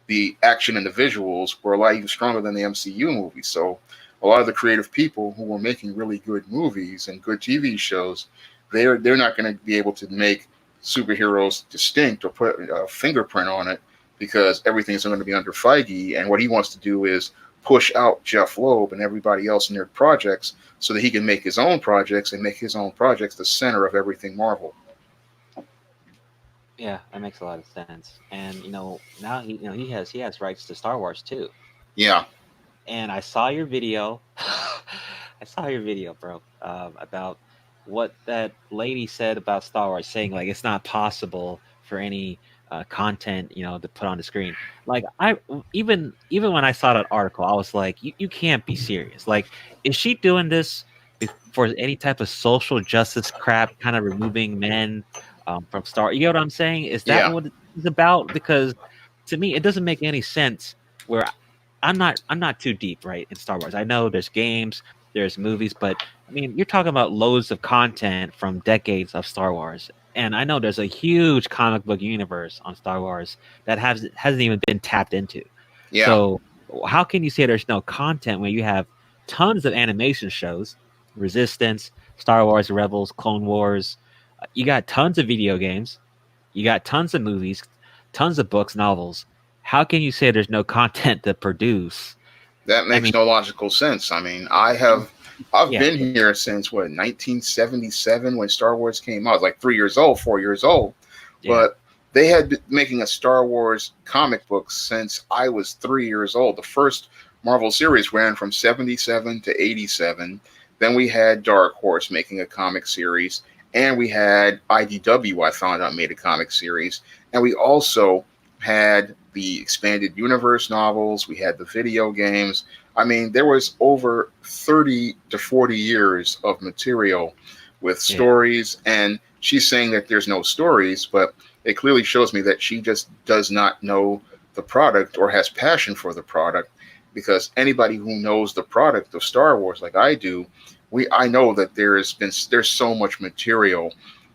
the action and the visuals were a lot even stronger than the MCU movies. So a lot of the creative people who were making really good movies and good TV shows, they're not going to be able to make superheroes distinct or put a fingerprint on it, because everything's going to be under Feige, and what he wants to do is push out Jeff Loeb and everybody else in their projects so that he can make his own projects and make his own projects the center of everything Marvel. Yeah, that makes a lot of sense. And now he has rights to Star Wars too. Yeah, And I saw your video. I saw your video, bro, about what that lady said about Star Wars, saying like it's not possible for any content, to put on the screen. Like even when I saw that article, I was like, you can't be serious. Like, is she doing this for any type of social justice crap, kind of removing men from Star? You know what I'm saying? Is that yeah. what it's about? Because to me, it doesn't make any sense. Where I'm not too deep, right, in Star Wars. I know there's games, there's movies, but I mean, you're talking about loads of content from decades of Star Wars. And I know there's a huge comic book universe on Star Wars that hasn't even been tapped into. Yeah, So how can you say there's no content when you have tons of animation shows, Resistance, Star Wars Rebels, Clone Wars, you got tons of video games, you got tons of movies, tons of books, novels. How can you say there's no content to produce? that I makes mean, no logical sense. I mean, and I've yeah, been here since what 1977 when Star Wars came out. I was like 3 years old, 4 years old, yeah, but they had been making a Star Wars comic book since I was 3 years old. The first Marvel series ran from 77 to 87. Then we had Dark Horse making a comic series, and we had IDW. I found out made a comic series, and we also had the expanded universe novels. We had the video games. I mean, there was over 30 to 40 years of material with yeah, stories, and she's saying that there's no stories, but it clearly shows me that she just does not know the product or has passion for the product, because anybody who knows the product of Star Wars like I do, I know that there's so much material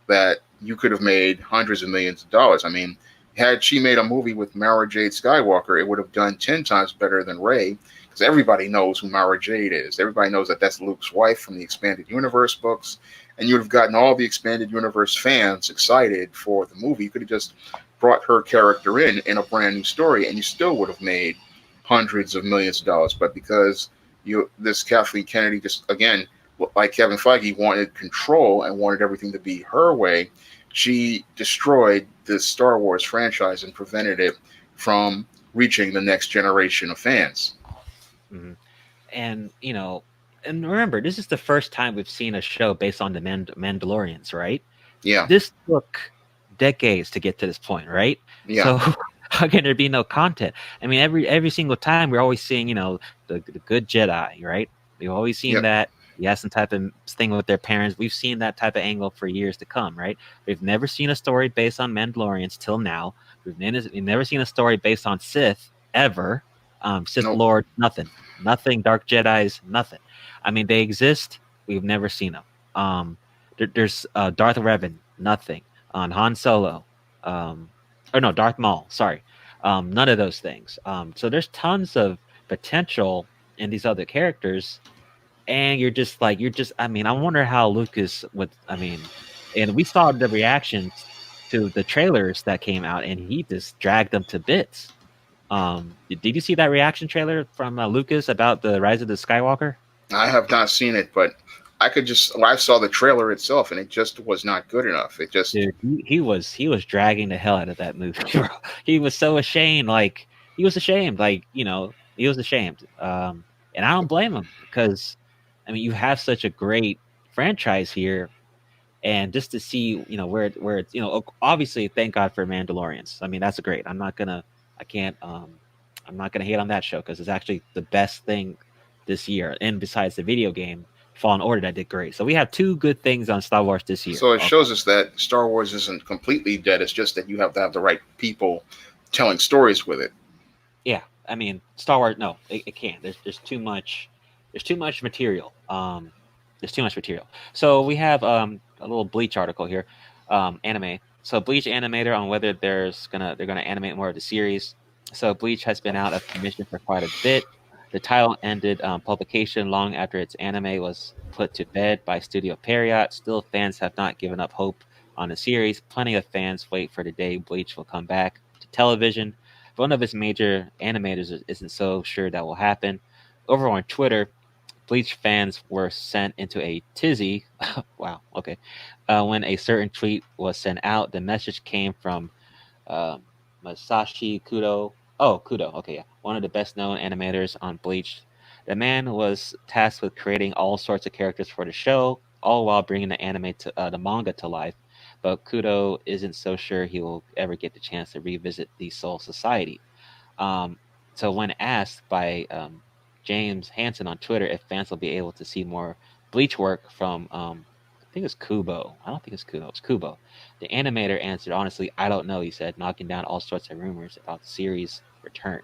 that you could have made hundreds of millions of dollars. I mean, had she made a movie with Mara Jade Skywalker, it would have done 10 times better than Rey, because everybody knows who Mara Jade is. Everybody knows that that's Luke's wife from the Expanded Universe books, and you would have gotten all the Expanded Universe fans excited for the movie. You could have just brought her character in a brand new story, and you still would have made hundreds of millions of dollars. But because this Kathleen Kennedy just again, like Kevin Feige, wanted control and wanted everything to be her way, she destroyed the Star Wars franchise and prevented it from reaching the next generation of fans. mhm. And and remember, this is the first time we've seen a show based on the Mandalorians, right? Yeah, This took decades to get to this point, right? yeah, So how can there be no content? I mean, every single time we're always seeing, the good Jedi, right? We've always seen yep, that. He has some type of thing with their parents. We've seen that type of angle for years to come, right? We've never seen a story based on Mandalorians till now. We've never seen a story based on Sith ever. Sith nope. Lord, nothing, nothing. Dark Jedi's, nothing. I mean, they exist. We've never seen them. There's Darth Revan, nothing on Han Solo, or no, Darth Maul. Sorry, none of those things. So there's tons of potential in these other characters, and you're just like you're just. I mean, I wonder how Lucas would. I mean, and we saw the reactions to the trailers that came out, and he just dragged them to bits. Did you see that reaction trailer from Lucas about the Rise of the Skywalker? I have not seen it, but I saw the trailer itself, and it just was not good enough. It just Dude, he was dragging the hell out of that movie, bro. He was so ashamed, like he was ashamed, like he was ashamed. And I don't blame him because, I mean, you have such a great franchise here, and just to see, where it's, obviously, thank God for Mandalorians. I mean, that's great. I can't, I'm not gonna hate on that show because it's actually the best thing this year. And besides the video game Fallen Order that did great, so we have two good things on Star Wars this year. so it shows us that Star Wars isn't completely dead. It's just that you have to have the right people telling stories with it. Yeah, I mean, Star Wars. No, it can't. There's too much. There's too much material. There's too much material. So we have a little Bleach article here, anime. So Bleach animator on whether they're gonna animate more of the series. So Bleach has been out of commission for quite a bit. The title ended publication long after its anime was put to bed by Studio Period. Still, fans have not given up hope on the series. Plenty of fans wait for the day Bleach will come back to television. One of its major animators isn't so sure that will happen. Over on Twitter, Bleach fans were sent into a tizzy. Wow, okay. When a certain tweet was sent out, the message came from uh, Masashi Kudo. Oh, Kudo. Okay, yeah. One of the best known animators on Bleach. The man was tasked with creating all sorts of characters for the show, all while bringing the manga to life. But Kudo isn't so sure he will ever get the chance to revisit the Soul Society. Um, so when asked by James Hansen on Twitter if fans will be able to see more Bleach work from, I think it's Kubo. I don't think it's Kubo. It's Kubo. The animator answered, honestly, I don't know, he said, knocking down all sorts of rumors about the series' return.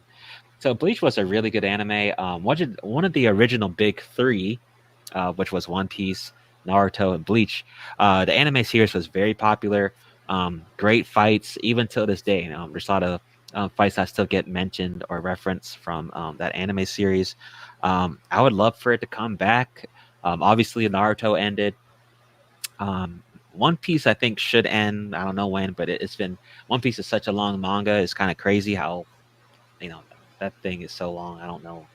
So Bleach was a really good anime. One of the original big three, which was One Piece, Naruto, and Bleach. The anime series was very popular. Great fights, even till this day. There's a lot of fights that still get mentioned or referenced from that anime series. I would love for it to come back. Obviously, Naruto ended. One Piece, I think, should end. I don't know when, but it's been One Piece is such a long manga. It's kind of crazy how that thing is so long. I don't know.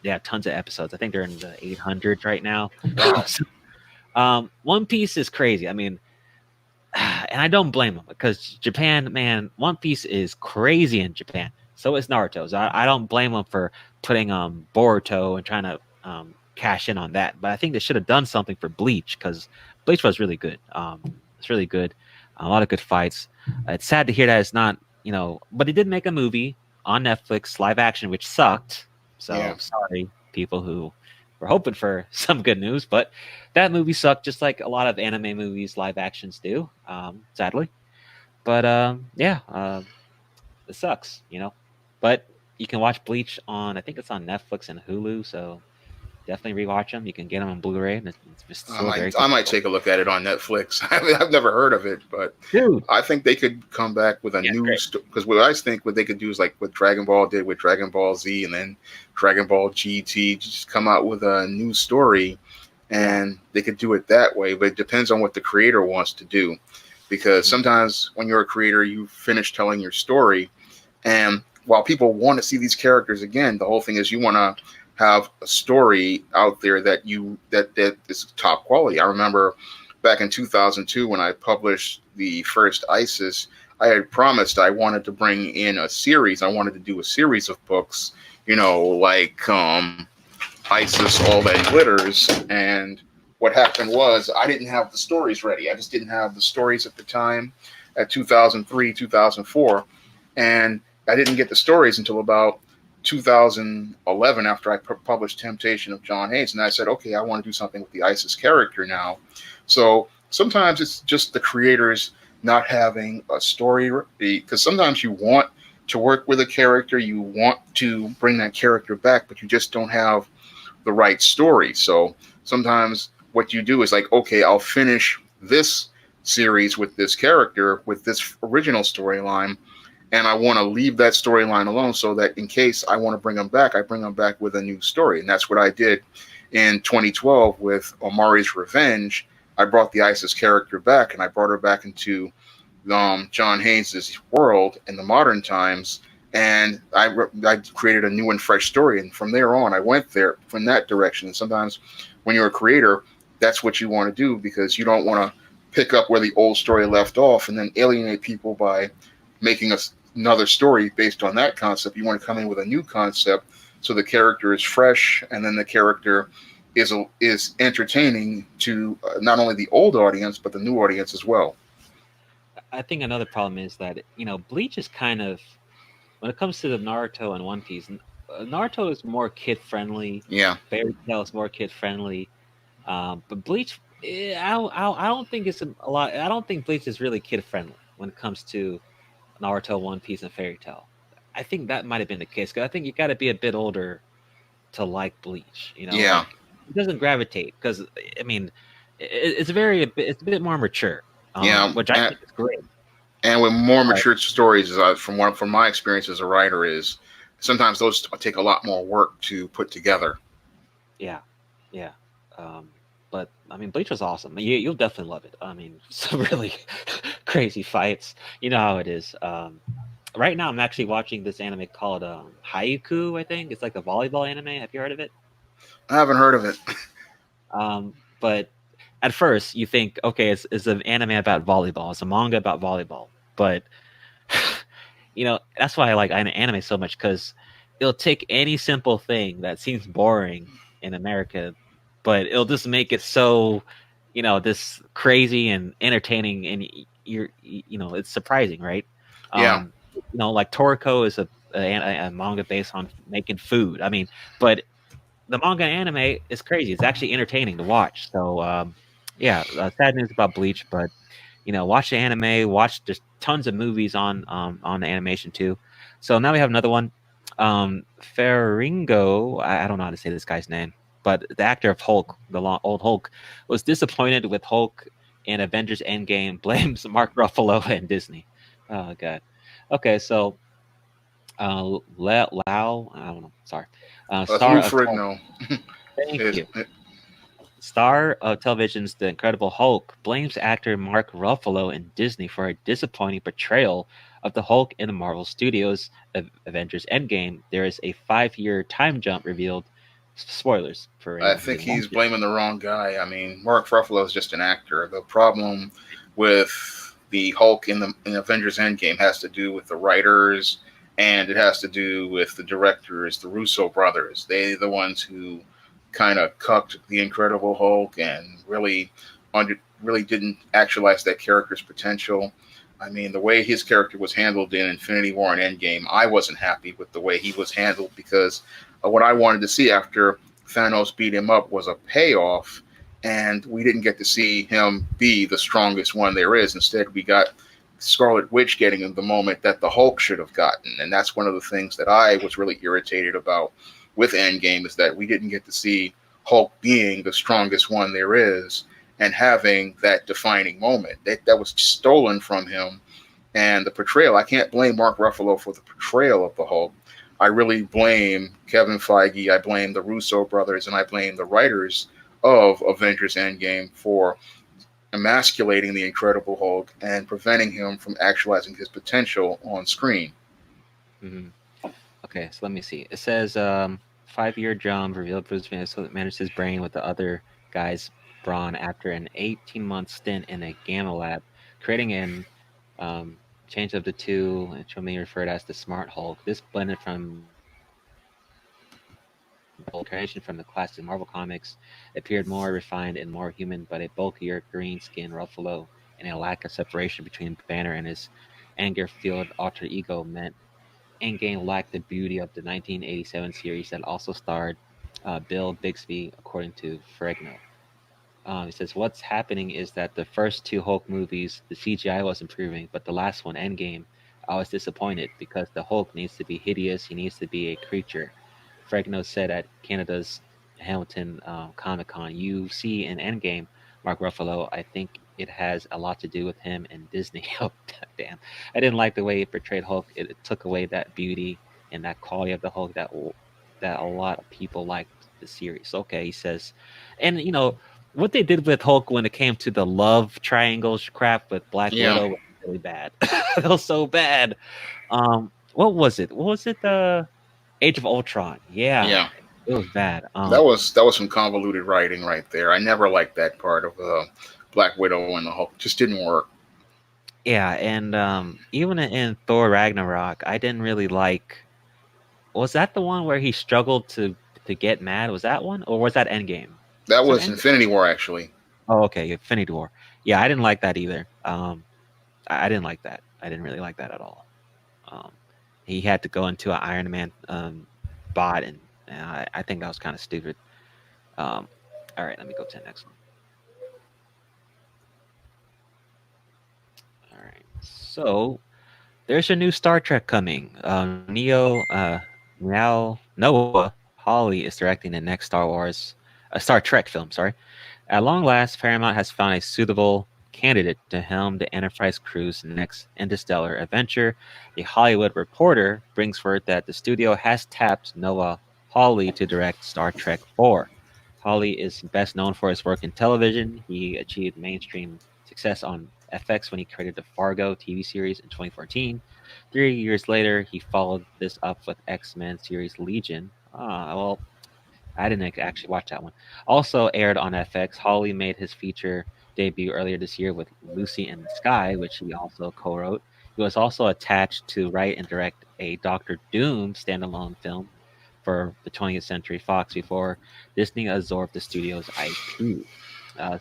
Yeah, tons of episodes. I think they're in the 800s right now. Wow. So, One Piece is crazy. I mean, and I don't blame them because Japan, man, One Piece is crazy in Japan. So is Naruto. So I don't blame them for putting Boruto and trying to cash in on that. But I think they should have done something for Bleach because Bleach was really good. It's really good. A lot of good fights. It's sad to hear that it's not, but they did make a movie on Netflix, live action, which sucked. So Yeah. sorry, people who were hoping for some good news, but that movie sucked, just like a lot of anime movies, live actions do, sadly. But yeah, it sucks. But you can watch Bleach on, I think it's on Netflix and Hulu, so definitely rewatch them. You can get them on Blu-ray, and it's I still a very might good I might show. take a look at it on Netflix. I've never heard of it, but Dude, I think they could come back with a yeah, it's new great. because what I think what they could do is like what Dragon Ball did with Dragon Ball Z and then Dragon Ball GT, just come out with a new story, Yeah. and they could do it that way. But it depends on what the creator wants to do, because Mhm. sometimes when you're a creator, you finish telling your story, and while people want to see these characters again, the whole thing is you want to have a story out there that is top quality. I remember back in 2002 when I published the first ISIS, I had promised I wanted to bring in a series. I wanted to do a series of books, like ISIS, all that glitters. And what happened was I didn't have the stories ready. I just didn't have the stories at the time, at 2003, 2004, and I didn't get the stories until about 2011 after I published Temptation of John Hayes. And I said, okay, I want to do something with the ISIS character now. So sometimes it's just the creators not having a story, because sometimes you want to work with a character, you want to bring that character back, but you just don't have the right story. So sometimes what you do is like, okay, I'll finish this series with this character, with this original storyline, and I want to leave that storyline alone so that in case I want to bring them back, I bring them back with a new story. And that's what I did in 2012 with Omari's Revenge. I brought the ISIS character back, and I brought her back into John Hayes' world in the modern times, and I created a new and fresh story. And from there on, I went there from that direction. And sometimes when you're a creator, that's what you want to do because you don't want to pick up where the old story left off and then alienate people by making another story based on that concept. You want to come in with a new concept so the character is fresh, and then the character is entertaining to not only the old audience but the new audience as well. I think another problem is that Bleach is kind of, when it comes to the Naruto and One Piece, Naruto is more kid friendly. Yeah, Fairy Tail is more kid friendly. But Bleach, I don't think it's a lot. I don't think Bleach is really kid friendly when it comes to Naruto, One Piece, and Fairy Tail. I think that might have been the case because I think you got to be a bit older to like Bleach. yeah, Like it doesn't gravitate because I mean, it's a bit more mature, yeah. which I think is great. And with more But mature stories, from my experience as a writer, is sometimes those take a lot more work to put together. yeah, yeah. Um, but I mean, Bleach was awesome. You'll definitely love it. I mean, some really crazy fights. You know how it is. Right now, I'm actually watching this anime called Haiku. I think it's like a volleyball anime. Have you heard of it? I haven't heard of it. But at first, you think, okay, it's an anime about volleyball. It's a manga about volleyball. But that's why I like anime so much because it'll take any simple thing that seems boring in America, but it'll just make it so, this crazy and entertaining, and it's surprising, right? Yeah, Like Toriko is a manga based on making food. I mean, but the manga and anime is crazy. It's actually entertaining to watch. So, yeah, sad news about Bleach, but watch the anime. Watch just tons of movies on the animation too. So now we have another one. Ferringo, I don't know how to say this guy's name, but the actor of Hulk, the old Hulk, was disappointed with Hulk in Avengers Endgame, blames Mark Ruffalo and Disney. Oh god. Okay, so Lau, I don't know, sorry. That's Star Lou of Ferrigno. Thank Is you. Star of television's The Incredible Hulk blames actor Mark Ruffalo and Disney for a disappointing portrayal of the Hulk in the Marvel Studios' Avengers Endgame. There is a 5-year time jump revealed. Spoilers for I anyone who think didn't he's watch it. blaming the wrong guy. I mean, Mark Ruffalo is just an actor. The problem with the Hulk in Avengers Endgame has to do with the writers, and it has to do with the directors, the Russo brothers. They the ones who kind of cucked the Incredible Hulk and really didn't actualize that character's potential. I mean, the way his character was handled in Infinity War and Endgame, I wasn't happy with the way he was handled because what I wanted to see after Thanos beat him up was a payoff, and we didn't get to see him be the strongest one there is. Instead, we got Scarlet Witch getting him the moment that the Hulk should have gotten, and that's one of the things that I was really irritated about with Endgame is that we didn't get to see Hulk being the strongest one there is and having that defining moment. That was stolen from him, and the portrayal. I can't blame Mark Ruffalo for the portrayal of the Hulk. I really blame Kevin Feige. I blame the Russo brothers, and I blame the writers of Avengers Endgame for emasculating the Incredible Hulk and preventing him from actualizing his potential on screen. Hmm. Okay, so let me see. It says 5-year jump revealed Bruce Banner managed his brain with the other guy's brawn after an 18-month stint in a gamma lab, creating an um, change of the two, and commonly referred as the Smart Hulk. This blended from creation from the classic Marvel comics appeared more refined and more human, but a bulkier green-skinned Ruffalo and a lack of separation between Banner and his anger-filled alter ego meant Endgame lacked the beauty of the 1987 series that also starred Bill Bixby, according to Ferrigno. He says, what's happening is that the first two Hulk movies, the CGI was improving, but the last one, Endgame, I was disappointed because the Hulk needs to be hideous. He needs to be a creature. Fregno said at Canada's Hamilton Comic Con, you see in Endgame, Mark Ruffalo, I think it has a lot to do with him and Disney. Oh, damn. I didn't like the way it portrayed Hulk. It took away that beauty and that quality of the Hulk that a lot of people liked the series. Okay, he says. And, what they did with Hulk when it came to the love triangles crap with Black Yeah, Widow was really bad. It was so bad. What was it? What was it? The Age of Ultron. Yeah, yeah. it was bad. That was some convoluted writing right there. I never liked that part of Black Widow and the Hulk. It just didn't work. Yeah, and even in Thor Ragnarok, I didn't really like. Was that the one where he struggled to get mad? Was that one, or was that Endgame? That Was that was Endgame? Infinity War actually. Oh, okay, Infinity War. Yeah, I didn't like that either. I didn't like that. I didn't really like that at all. Um, he had to go into an Iron Man bot, and I think that was kind of stupid. Um, all right, let me go to the next one. All right, so there's a new Star Trek coming. Noah Hawley is directing the next Star Trek film. Sorry. At long last, Paramount has found a suitable candidate to helm the Enterprise crew's next interstellar adventure. The Hollywood Reporter brings word that the studio has tapped Noah Hawley to direct Star Trek 4. Hawley is best known for his work in television. He achieved mainstream success on FX when he created the Fargo TV series in 2014. 3 years later, he followed this up with X-Men series Legion. Well, I didn't actually watch that one. Also aired on FX, Hawley made his feature debut earlier this year with Lucy in the Sky, which he also co-wrote. He was also attached to write and direct a Doctor Doom standalone film for the 20th Century Fox before Disney absorbed the studio's IP.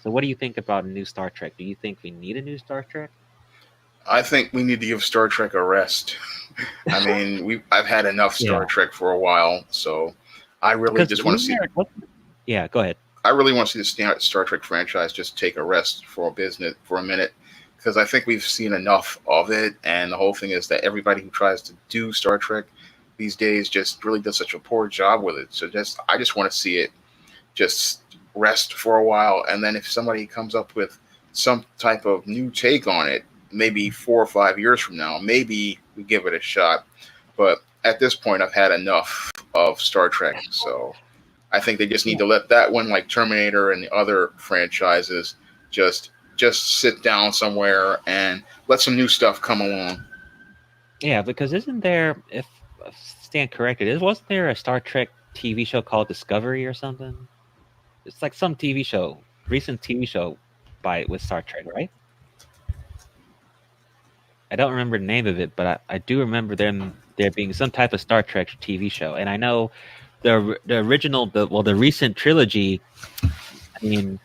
So, what do you think about a new Star Trek? Do you think we need a new Star Trek? I think we need to give Star Trek a rest. I mean, I've had enough Star Yeah, Trek for a while, so I really because just want to see. yeah, go ahead. I really want to see the Star Trek franchise just take a rest for a business for a minute because I think we've seen enough of it. And the whole thing is that everybody who tries to do Star Trek these days just really does such a poor job with it. So I just want to see it just rest for a while, and then if somebody comes up with some type of new take on it, maybe 4 or 5 years from now, maybe we give it a shot. But at this point, I've had enough of Star Trek, so I think they just need Yeah. to let that one, like Terminator and the other franchises, just just sit down somewhere and let some new stuff come along. Yeah, because isn't there, if I stand corrected, wasn't there a Star Trek TV show called Discovery or something? It's like some TV show, recent TV show by with Star Trek, right? I don't remember the name of it, but I do remember there being some type of Star Trek TV show, and I know the original, the recent trilogy. I mean,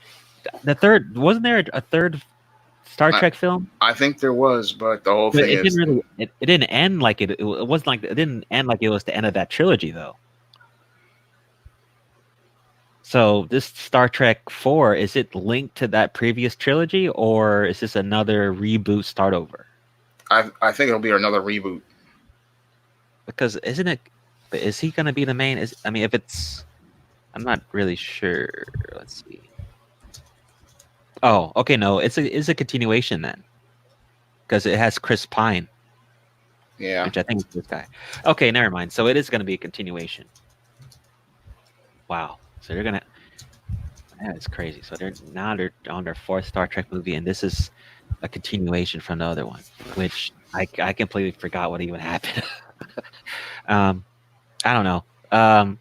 the third, wasn't there a third Star I, Trek film? I think there was, but the whole But thing it didn't is, really, it didn't end like it wasn't like, it didn't end like it was the end of that trilogy though. So this Star Trek 4, is it linked to that previous trilogy, or is this another reboot start over? I think it'll be another reboot. Because isn't it, but is he gonna be the main? Is, I mean, if it's, I'm not really sure. Let's see. Oh, okay, no, it's a continuation then, because it has Chris Pine, Yeah. which I think is this guy. Okay, never mind. So it is gonna be a continuation. Wow. So they're gonna, that is crazy. So they're on their fourth Star Trek movie, and this is a continuation from the other one, which I completely forgot what even happened. um, I don't know.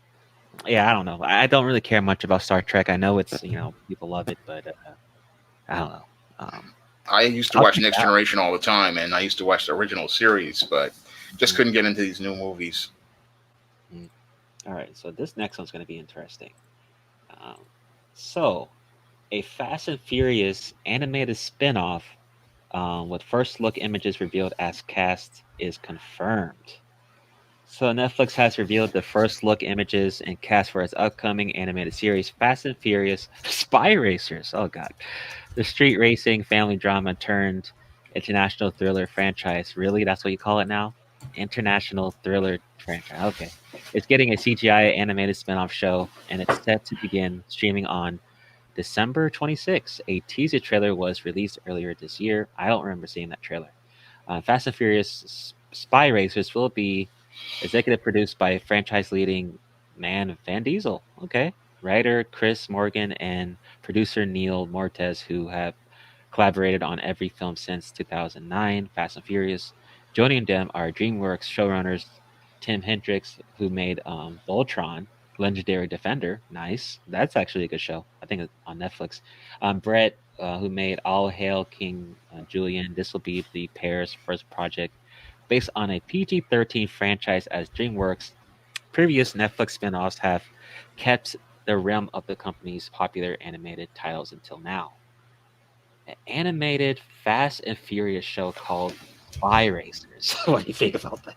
Yeah, I don't know. I don't really care much about Star Trek. I know it's, people love it, but I don't know. Um, I used to I'll watch check it Next out. Generation all the time, and I used to watch the original series, but just Mm, couldn't get into these new movies. mm. All right, so this next one's going to be interesting. Um, so, a Fast and Furious animated spin-off with first look images revealed as cast is confirmed. So Netflix has revealed the first look images and cast for its upcoming animated series, Fast and Furious Spy Racers. Oh god. The street racing family drama turned international thriller franchise. Really? That's what you call it now? International thriller franchise. Okay. It's getting a CGI animated spin-off show, and it's set to begin streaming on December 26th. A teaser trailer was released earlier this year. I don't remember seeing that trailer. Fast and Furious Spy Racers will be executive produced by franchise leading man Van Diesel. Okay. Writer Chris Morgan and producer Neil Mortez, who have collaborated on every film since 2009, Fast and Furious. Joining them are DreamWorks showrunners Tim Hendricks, who made Voltron, Legendary Defender. Nice. That's actually a good show. I think it's on Netflix. Brett, who made All Hail King Julian. This will be the pair's first project based on a PG-13 franchise, as DreamWorks' previous Netflix spin-offs have kept the realm of the company's popular animated titles until now. An animated Fast and Furious show called Spy Racers. What do you think about that?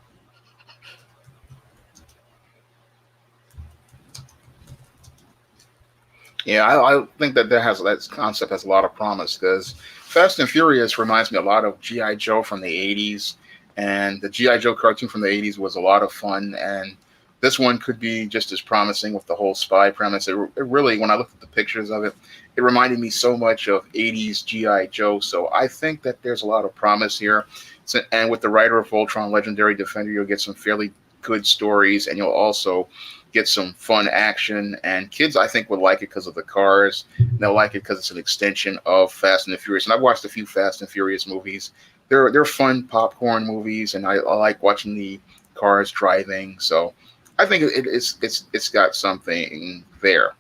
Yeah, I think that concept has a lot of promise because Fast and Furious reminds me a lot of GI Joe from the '80s, and the GI Joe cartoon from the '80s was a lot of fun, and this one could be just as promising with the whole spy premise. It really, when I looked at the pictures of it, it reminded me so much of '80s GI Joe. So I think that there's a lot of promise here. So, and with the writer of Voltron, Legendary Defender, you'll get some fairly good stories, and you'll also get some fun action, and kids I think would like it because of the cars. And they'll like it because it's an extension of Fast and the Furious. And I've watched a few Fast and Furious movies. They're fun popcorn movies, and I like watching the cars driving. So I think it's got something there.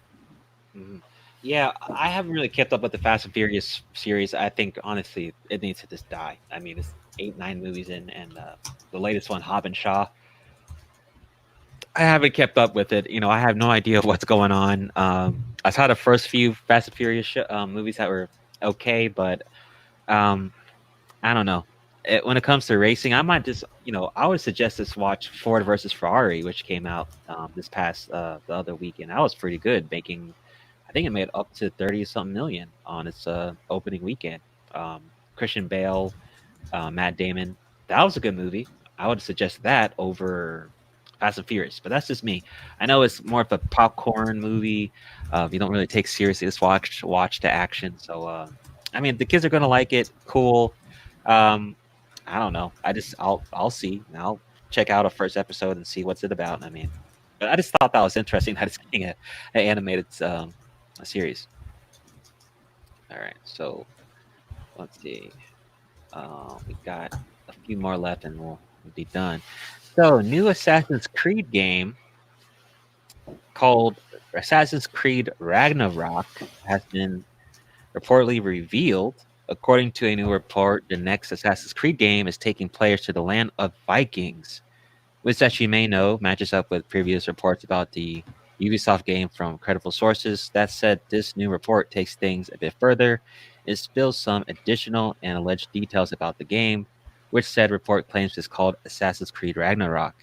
Mhm. Yeah, I haven't really kept up with the Fast and Furious series. I think honestly, it needs to just die. I mean, it's 8, 9 movies in, and the latest one, Hobbs and Shaw. I haven't kept up with it. I have no idea what's going on. I saw the first few Fast and Furious movies that were okay, but um, I don't know. When it comes to racing, I might just, I would suggest just watch Ford versus Ferrari, which came out this past the other weekend. That was pretty good, making, I think it made up to 30 something million on its opening weekend. Christian Bale, Matt Damon. That was a good movie. I would suggest that over. Fast and Furious, but that's just me. I know it's more of a popcorn movie. You don't really take seriously. Just watch the action. So I mean, the kids are gonna like it. Cool. Um, I don't know. I'll see. I'll check out a first episode and see what's it about. I mean, but I just thought that was interesting that it's getting an animated a series. All right, so let's see. We got a few more left, and we'll be done. So, new Assassin's Creed game called Assassin's Creed Ragnarok has been reportedly revealed. According to a new report, the next Assassin's Creed game is taking players to the land of Vikings, which, as you may know, matches up with previous reports about the Ubisoft game from credible sources. That said, this new report takes things a bit further. It spills some additional and alleged details about the game, which said report claims is called Assassin's Creed Ragnarok.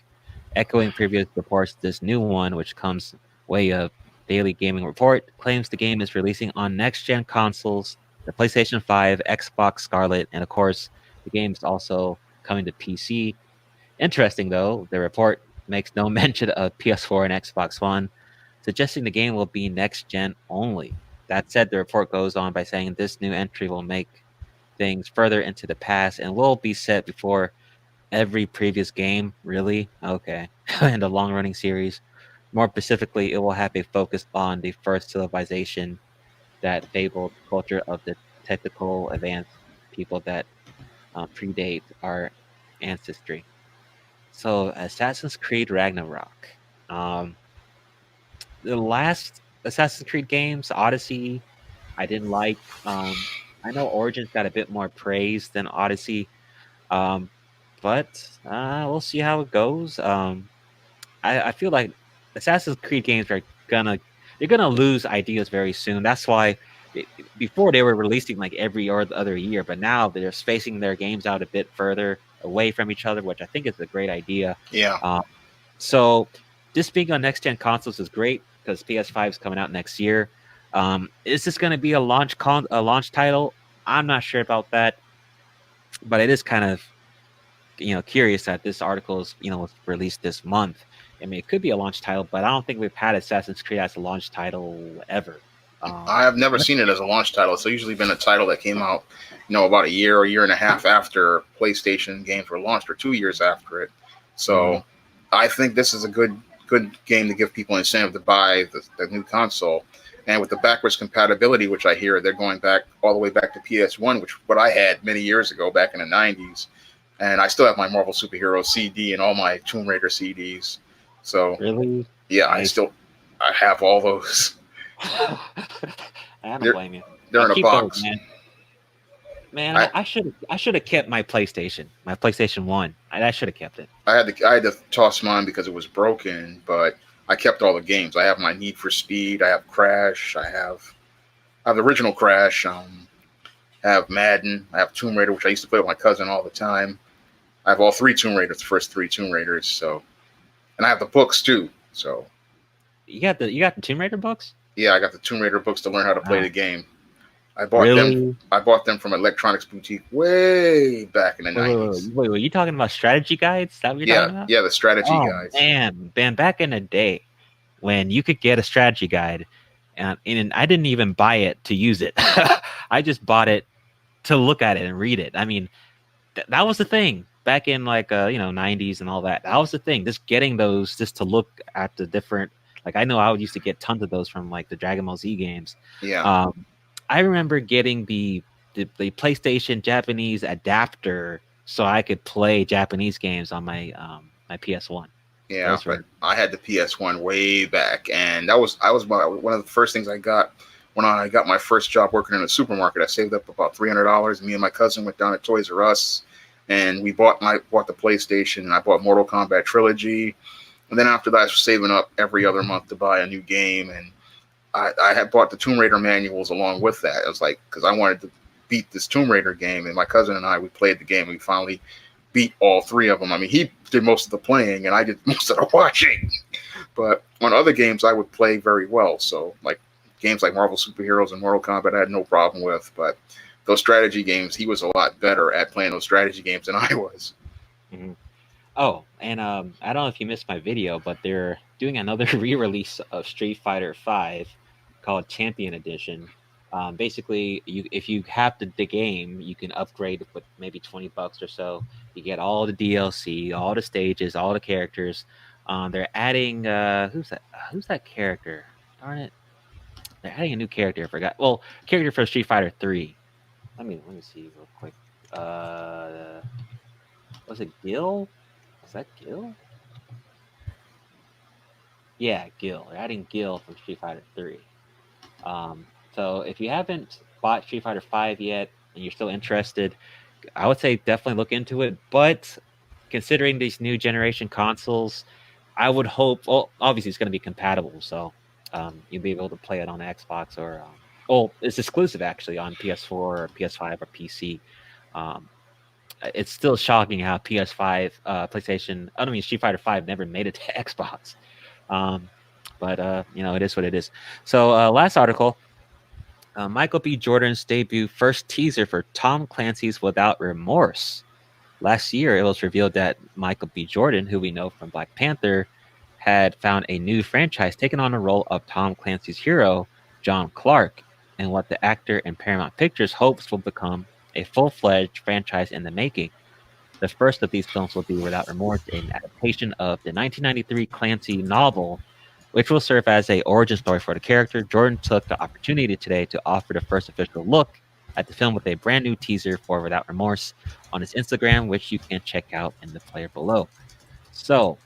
Echoing previous reports, this new one, which comes way of Daily Gaming Report, claims the game is releasing on next-gen consoles, the PlayStation 5, Xbox Scarlet, and of course, the game is also coming to PC. Interesting, though, the report makes no mention of PS4 and Xbox One, suggesting the game will be next-gen only. That said, the report goes on by saying this new entry will make things further into the past and will be set before every previous game, really? Okay. In the long-running series. More specifically, it will have a focus on the first civilization that fabled culture of the technical advanced people that predate our ancestry. So, Assassin's Creed Ragnarok. Um, the last Assassin's Creed games, Odyssey, I didn't like. I know Origins got a bit more praise than Odyssey, um, but we'll see how it goes. I feel like Assassin's Creed games are gonna they're gonna lose ideas very soon. That's why before they were releasing like every or the other year, but now they're spacing their games out a bit further away from each other, which I think is a great idea. Yeah. So this being on next gen consoles is great because PS5 is coming out next year. Is this going to be a a launch title? I'm not sure about that, but it is kind of curious that this article is was released this month. I mean, it could be a launch title, but I don't think we've had Assassin's Creed as a launch title ever. I have never seen it as a launch title. It's usually been a title that came out, about a year and a half after PlayStation games were launched, or 2 years after it. So I think this is a good game to give people incentive to buy the new console. And with the backwards compatibility, which I hear they're going back all the way back to PS1, which what I had many years ago back in the 90s. And I still have my Marvel Superhero CD and all my Tomb Raider CDs. So Really, yeah, nice. I have all those. I don't blame you. They're in a Keep box. those, man. I should have kept my PlayStation 1. I should have kept it. I had to toss mine because it was broken, but I kept all the games. I have my Need for Speed. I have Crash. I have the original Crash. I have Madden. I have Tomb Raider, which I used to play with my cousin all the time. I have all three Tomb Raiders, the first three Tomb Raiders. So, and I have the books too. So, you got the Tomb Raider books? Yeah, I got the Tomb Raider books to learn how to play the game. I bought Really? I bought them from Electronics Boutique way back in the 90s. Wait, were you talking about strategy guides? Is that what you're talking about? Yeah, the strategy guides. Man, back in the day when you could get a strategy guide, and I didn't even buy it to use it. I just bought it to look at it and read it. I mean, that was the thing back in 90s and all that. That was the thing. Just getting those just to look at the different. Like I know I used to get tons of those from like the Dragon Ball Z games. Yeah. I remember getting the PlayStation Japanese adapter so I could play Japanese games on my my PS1. Yeah, but I had the PS1 way back, and I was one of the first things I got when I got my first job working in a supermarket. I saved up about $300. Me and my cousin went down to Toys R Us, and I bought the PlayStation, and I bought Mortal Kombat Trilogy. And then after that, I was saving up every other month to buy a new game, and I had bought the Tomb Raider manuals along with that. It was like, because I wanted to beat this Tomb Raider game, and my cousin and I, we played the game. We finally beat all three of them. I mean, he did most of the playing, and I did most of the watching. But on other games, I would play very well. So, like games like Marvel Superheroes and Mortal Kombat, I had no problem with. But those strategy games, he was a lot better at playing those strategy games than I was. Mm-hmm. Oh, and I don't know if you missed my video, but they're doing another re-release of Street Fighter Five called Champion Edition. Basically, if you have the game, you can upgrade with maybe $20 or so. You get all the DLC, all the stages, all the characters. They're adding who's that? Who's that character? Darn it! They're adding a new character. I forgot. Well, character for Street Fighter Three. Let me see real quick. Uh, was it Gil? Was that Gil? Yeah, Gil. They're adding Gil from Street Fighter 3. So if you haven't bought Street Fighter 5 yet and you're still interested, I would say definitely look into it. But considering these new generation consoles, I would hope. Well, obviously it's going to be compatible, so you'll be able to play it on Xbox or. Well, it's exclusive actually on PS4 or PS5 or PC. Um, it's still shocking how PS5, PlayStation. I don't mean Street Fighter 5 never made it to Xbox. Um, but it is what it is. So last article, Michael B. Jordan's debut first teaser for Tom Clancy's Without Remorse. Last year, it was revealed that Michael B. Jordan, who we know from Black Panther, had found a new franchise taking on the role of Tom Clancy's hero, John Clark, and what the actor and Paramount Pictures hopes will become a full-fledged franchise in the making. The first of these films will be Without Remorse, an adaptation of the 1993 Clancy novel, which will serve as a origin story for the character. Jordan took the opportunity today to offer the first official look at the film with a brand new teaser for Without Remorse on his Instagram, which you can check out in the player below. So,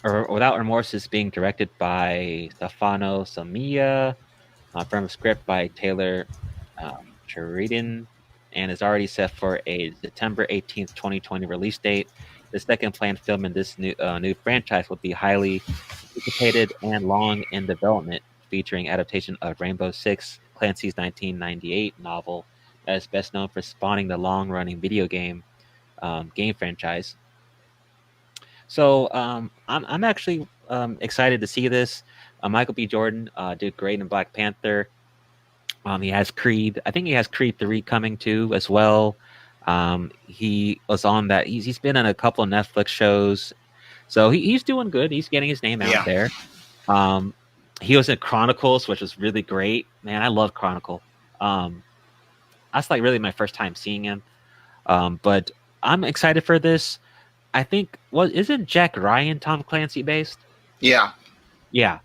Without Remorse is being directed by Stefano Samia, from a script by Taylor Sheridan, and is already set for a September 18th, 2020 release date. The second planned film in this new franchise will be highly anticipated and long in development, featuring adaptation of Rainbow Six, Clancy's 1998 novel, that is best known for spawning the long-running video game franchise. So I'm actually excited to see this. Michael B. Jordan did great in Black Panther. He has Creed. I think he has Creed 3 coming too as well. He was on that. He's been on a couple of Netflix shows, so he's doing good. He's getting his name out Yeah. there. He was in Chronicles, which was really great. Man, I love Chronicle. That's like really my first time seeing him. But I'm excited for this. I think isn't Jack Ryan Tom Clancy based? Yeah. Yeah,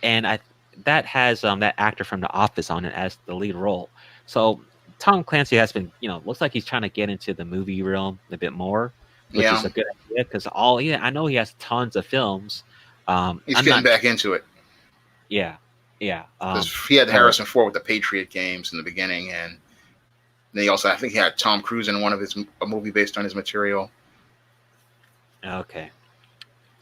and that has that actor from The Office on it as the lead role. So Tom Clancy has been, looks like he's trying to get into the movie realm a bit more, which is Yeah. a good idea because I know he has tons of films. He's I'm getting not. back into it Yeah, yeah. because he had So Harrison Ford with the Patriot games in the beginning, and then he also, I think, he had Tom Cruise in one of a movie based on his material. okay.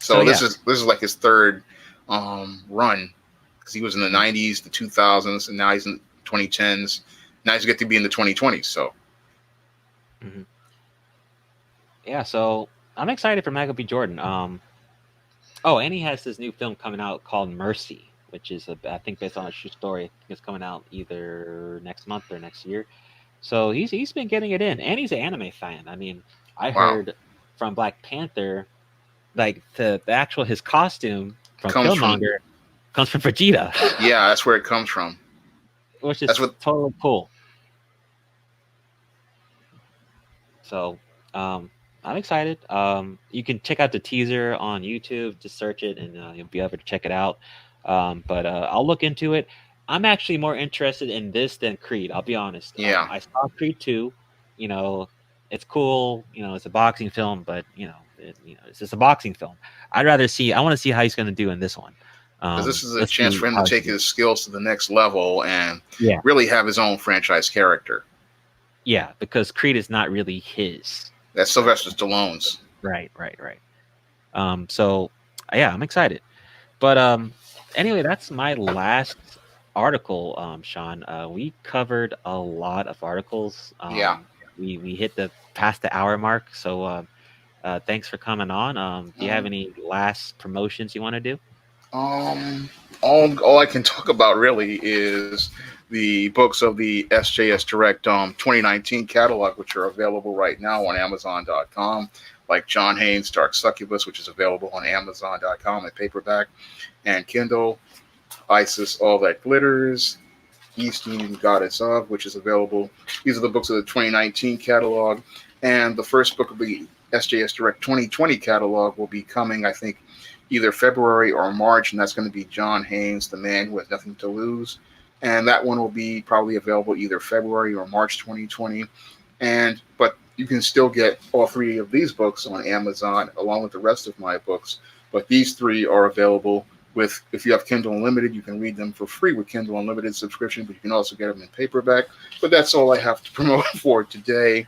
So So yeah. this is like his third run because he was in the '90s, the 2000s, and now he's in 2010s. Now he's get to be in the 2020s. So Mhm. Yeah. So I'm excited for Michael B. Jordan. Oh, and he has this new film coming out called Mercy, which is I think based on a true story. I think it's coming out either next month or next year. So he's been getting it in, and he's an anime fan. I mean, I wow, heard from Black Panther, like the actual his costume from comes from Killmonger comes from Vegeta, yeah, that's where it comes from. which That's is what totally cool. So I'm excited. You can check out the teaser on YouTube. Just search it, and you'll be able to check it out. But I'll look into it. I'm actually more interested in this than Creed. I'll be honest. yeah. I saw Creed 2. You know, it's cool. It's a boxing film, but it's just a boxing film. I'd rather see. I want to see how he's going to do in this one. Because this is a Let's chance see for him to how he take can do. his skills to the next level and Yeah, really have his own franchise character. yeah, because Creed is not really his. That's Sylvester Stallone's. Right, right, right. So yeah, I'm excited. But anyway, that's my last article, Sean. We covered a lot of articles. Yeah. We hit the past the hour mark. So thanks for coming on. Do you have Um, any last promotions you want to do? um, all I can talk about really is the books of the SJS Direct 2019 catalog, which are available right now on Amazon.com. like John Haynes' Dark Succubus, which is available on Amazon.com in paperback and Kindle. Isis, All That Glitters, Eastern Goddess of, which is available. These are the books of the 2019 catalog. And the first book of the SJS Direct 2020 catalog will be coming, I think, either February or March, and that's going to be John Haynes, The Man Who Has Nothing to Lose. And that one will be probably available either February or March 2020. But you can still get all three of these books on Amazon along with the rest of my books. But these three are available with, if you have Kindle Unlimited, you can read them for free with Kindle Unlimited subscription, but you can also get them in paperback. But that's all I have to promote for today.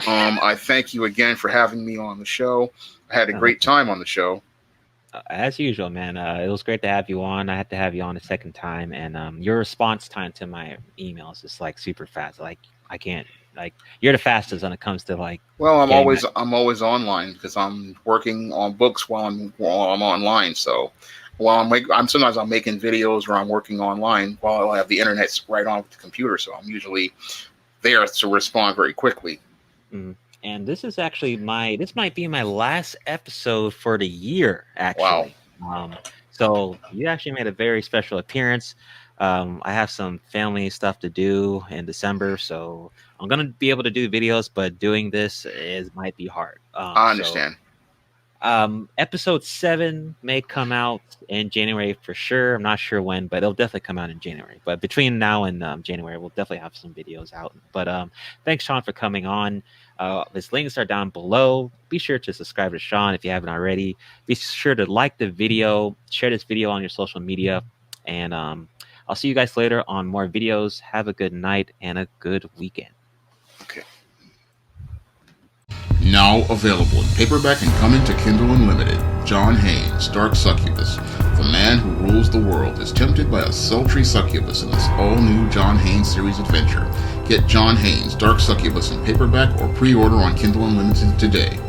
I thank you again for having me on the show. I had a great time on the show. As usual, man. It was great to have you on. I had to have you on a second time, and your response time to my emails is like super fast. Like I can't, like you're the fastest when it comes to like. Well, I'm always online because I'm working on books while I'm online. So while I'm sometimes I'm making videos or I'm working online while I have the internet right on with the computer. So I'm usually there to respond very quickly. Mm-hmm. And this is actually this might be my last episode for the year, actually. Wow. So you actually made a very special appearance. I have some family stuff to do in December, so I'm gonna be able to do videos, but doing this might be hard. I understand. Episode 7 may come out in January for sure. I'm not sure when, but it'll definitely come out in January. But between now and January, we'll definitely have some videos out. But thanks, Shawn, for coming on. His links are down below. Be sure to subscribe to Shawn if you haven't already. Be sure to like the video, share this video on your social media, and I'll see you guys later on more videos. Have a good night and a good weekend. Okay. Now available in paperback and coming to Kindle Unlimited, John Haynes' Dark Succubus. The man who rules the world is tempted by a sultry succubus in this all-new John Haynes series adventure. Get John Haynes' Dark Succubus in paperback or pre-order on Kindle Unlimited today.